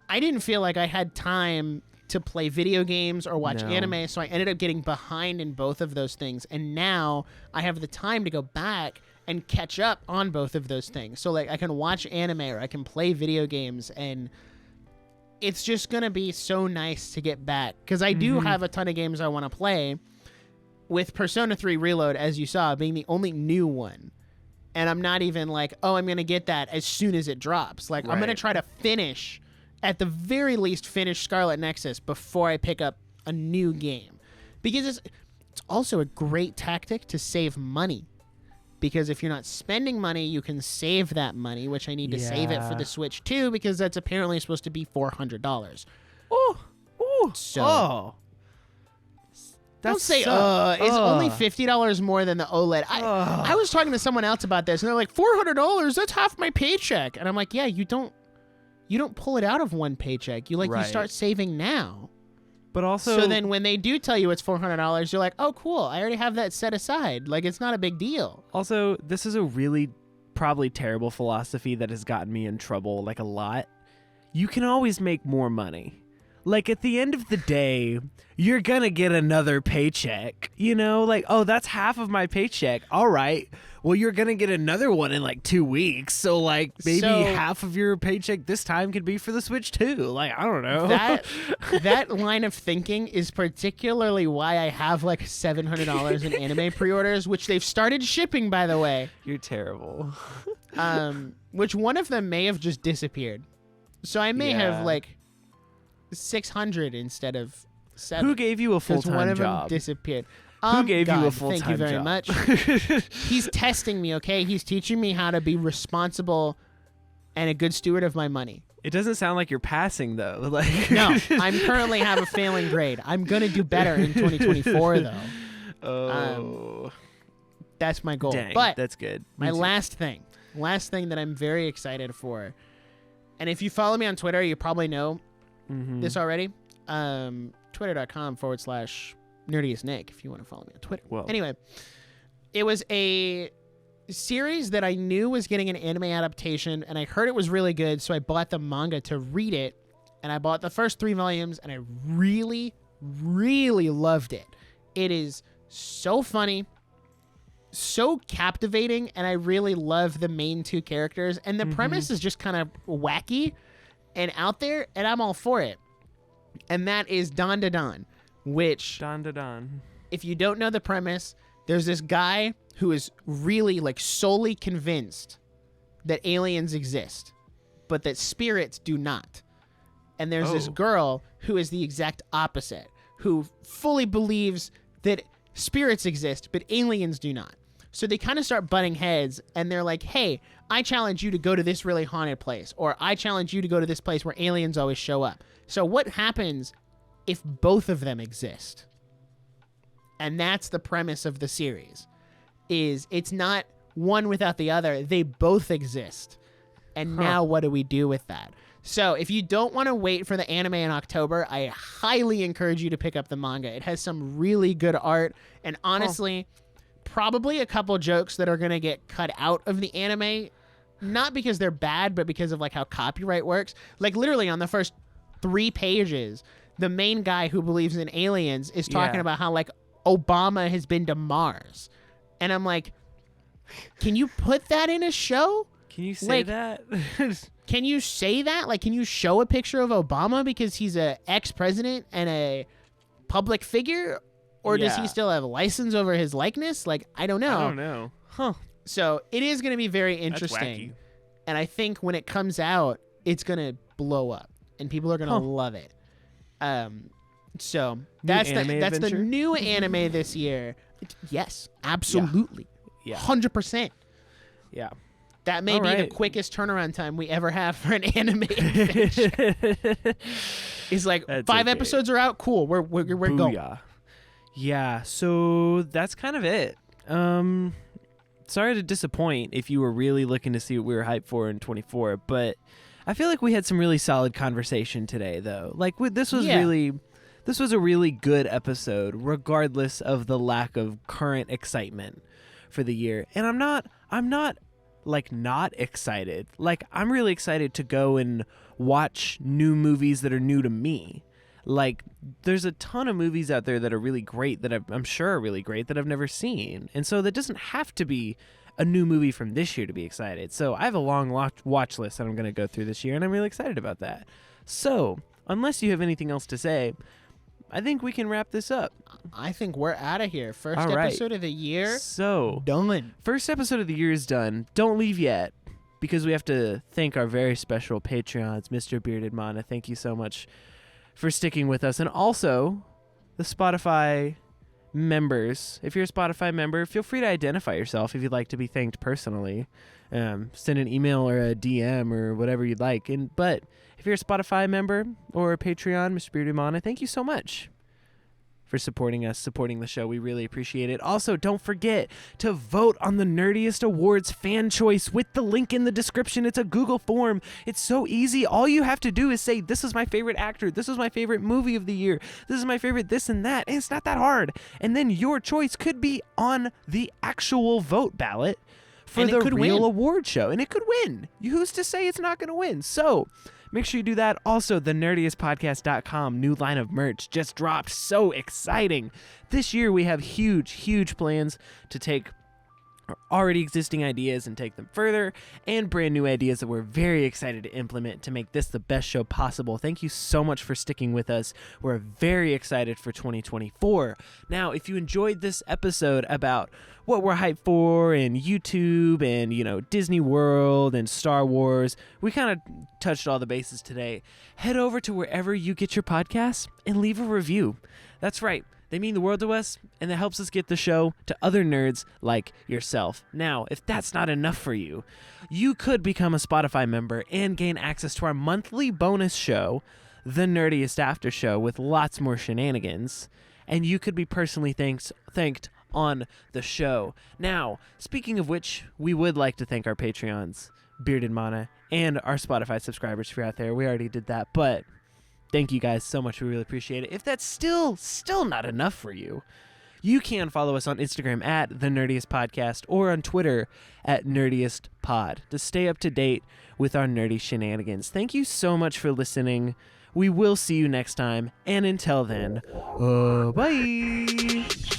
I didn't feel like I had time to play video games or watch anime, so I ended up getting behind in both of those things. And now I have the time to go back and catch up on both of those things. So I can watch anime or I can play video games, and it's just going to be so nice to get back, because I do have a ton of games I want to play, with Persona 3 Reload, as you saw, being the only new one. And I'm not even I'm going to get that as soon as it drops. I'm going to try to finish, at the very least, finish Scarlet Nexus before I pick up a new game. Because it's also a great tactic to save money. Because if you're not spending money, you can save that money, which I need to save it for the Switch too, because that's apparently supposed to be $400. So don't say it's only $50 more than the OLED. I was talking to someone else about this, and they're like, $400, that's half my paycheck. And I'm like, yeah, you don't pull it out of one paycheck. You you start saving now. But also, so then when they do tell you it's $400, you're like, oh, cool, I already have that set aside. It's not a big deal. Also, this is a really probably terrible philosophy that has gotten me in trouble a lot. You can always make more money. At the end of the day, you're going to get another paycheck, oh, that's half of my paycheck. All right. Well, you're going to get another one in 2 weeks. So maybe half of your paycheck this time could be for the Switch too. I don't know. That line of thinking is particularly why I have $700 in anime pre-orders, which they've started shipping, by the way. You're terrible. Which one of them may have just disappeared. So I may have like 600 instead of 7. Who gave you a full-time one of job? them disappeared. Who gave God, you a full-time Thank you very job? much. He's testing me, okay? He's teaching me how to be responsible and a good steward of my money. It doesn't sound like you're passing, though. Like No, I'm currently have a failing grade. I'm going to do better in 2024, though. Oh. That's my goal. Dang, but that's good. my last thing that I'm very excited for, and if you follow me on Twitter, you probably know this already. Twitter.com/nerdiestnick if you want to follow me on Twitter. Whoa. Anyway, it was a series that I knew was getting an anime adaptation, and I heard it was really good, so I bought the manga to read it, and I bought the first 3 volumes, and I really, really loved it. It is so funny, so captivating, and I really love the main 2 characters, and the premise is just kind of wacky and out there, and I'm all for it. And that is Don Da Don, which, Don. if you don't know the premise, there's this guy who is really like solely convinced that aliens exist, but that spirits do not. And there's this girl who is the exact opposite, who fully believes that spirits exist, but aliens do not. So they kind of start butting heads, and they're like, hey, I challenge you to go to this really haunted place, or I challenge you to go to this place where aliens always show up. So what happens if both of them exist? And that's the premise of the series, is it's not one without the other. They both exist. And now what do we do with that? So if you don't want to wait for the anime in October, I highly encourage you to pick up the manga. It has some really good art, and honestly, probably a couple jokes that are going to get cut out of the anime, not because they're bad, but because of like how copyright works. Like literally on the first 3 pages, the main guy who believes in aliens is talking about how like Obama has been to Mars. And I'm like, can you put that in a show? Can you say like, that? Can you say that? Like, can you show a picture of Obama because he's a ex-president and a public figure? Or does he still have a license over his likeness? Like, I don't know. I don't know. Huh. So it is going to be very interesting. That's wacky. And I think when it comes out, it's going to blow up and people are going to love it. So that's the new anime this year. Yes, absolutely. Yeah. 100%. Yeah. That may be the quickest turnaround time we ever have for an anime. It's like That's 5 episodes are out. Cool. We're going. Yeah. So that's kind of it. Sorry to disappoint if you were really looking to see what we were hyped for in 24, but I feel like we had some really solid conversation today, though. Like this was a really good episode, regardless of the lack of current excitement for the year. And I'm not like not excited. Like I'm really excited to go and watch new movies that are new to me. Like there's a ton of movies out there that are really great that I'm sure are really great that I've never seen. And so that doesn't have to be a new movie from this year to be excited. So I have a long watch list that I'm going to go through this year, and I'm really excited about that. So unless you have anything else to say, I think we can wrap this up. I think we're out of here. First All right. episode of the year. So Done. First episode of the year is done. Don't leave yet, because we have to thank our very special Patreons, Mr. Bearded Mana. Thank you so much for sticking with us. And also the Spotify members. If you're a Spotify member, feel free to identify yourself if you'd like to be thanked personally. Send an email or a DM or whatever you'd like. But if you're a Spotify member or a Patreon, Mr. Bearded Mana, thank you so much for supporting us, supporting the show. We really appreciate it. Also, don't forget to vote on the Nerdiest Awards fan choice with the link in the description. It's a Google form. It's so easy. All you have to do is say, this is my favorite actor. This is my favorite movie of the year. This is my favorite this and that. And it's not that hard. And then your choice could be on the actual vote ballot for the real award show. And it could win. Who's to say it's not going to win? So make sure you do that. Also, the nerdiestpodcast.com new line of merch just dropped. So exciting. This year we have huge plans to take already existing ideas and take them further, and brand new ideas that we're very excited to implement to make this the best show possible. Thank you so much for sticking with us. We're very excited for 2024. Now, if you enjoyed this episode about what we're hyped for and YouTube and, Disney World and Star Wars, we kind of touched all the bases today. Head over to wherever you get your podcasts and leave a review. That's right. They mean the world to us, and that helps us get the show to other nerds like yourself. Now, if that's not enough for you, you could become a Spotify member and gain access to our monthly bonus show, The Nerdiest Aftershow, with lots more shenanigans, and you could be personally thanked on the show. Now, speaking of which, we would like to thank our Patreons, Bearded Mana, and our Spotify subscribers for out there. We already did that, but thank you guys so much. We really appreciate it. If that's still not enough for you, you can follow us on Instagram at The Nerdiest Podcast or on Twitter at Nerdiest Pod to stay up to date with our nerdy shenanigans. Thank you so much for listening. We will see you next time. And until then, bye.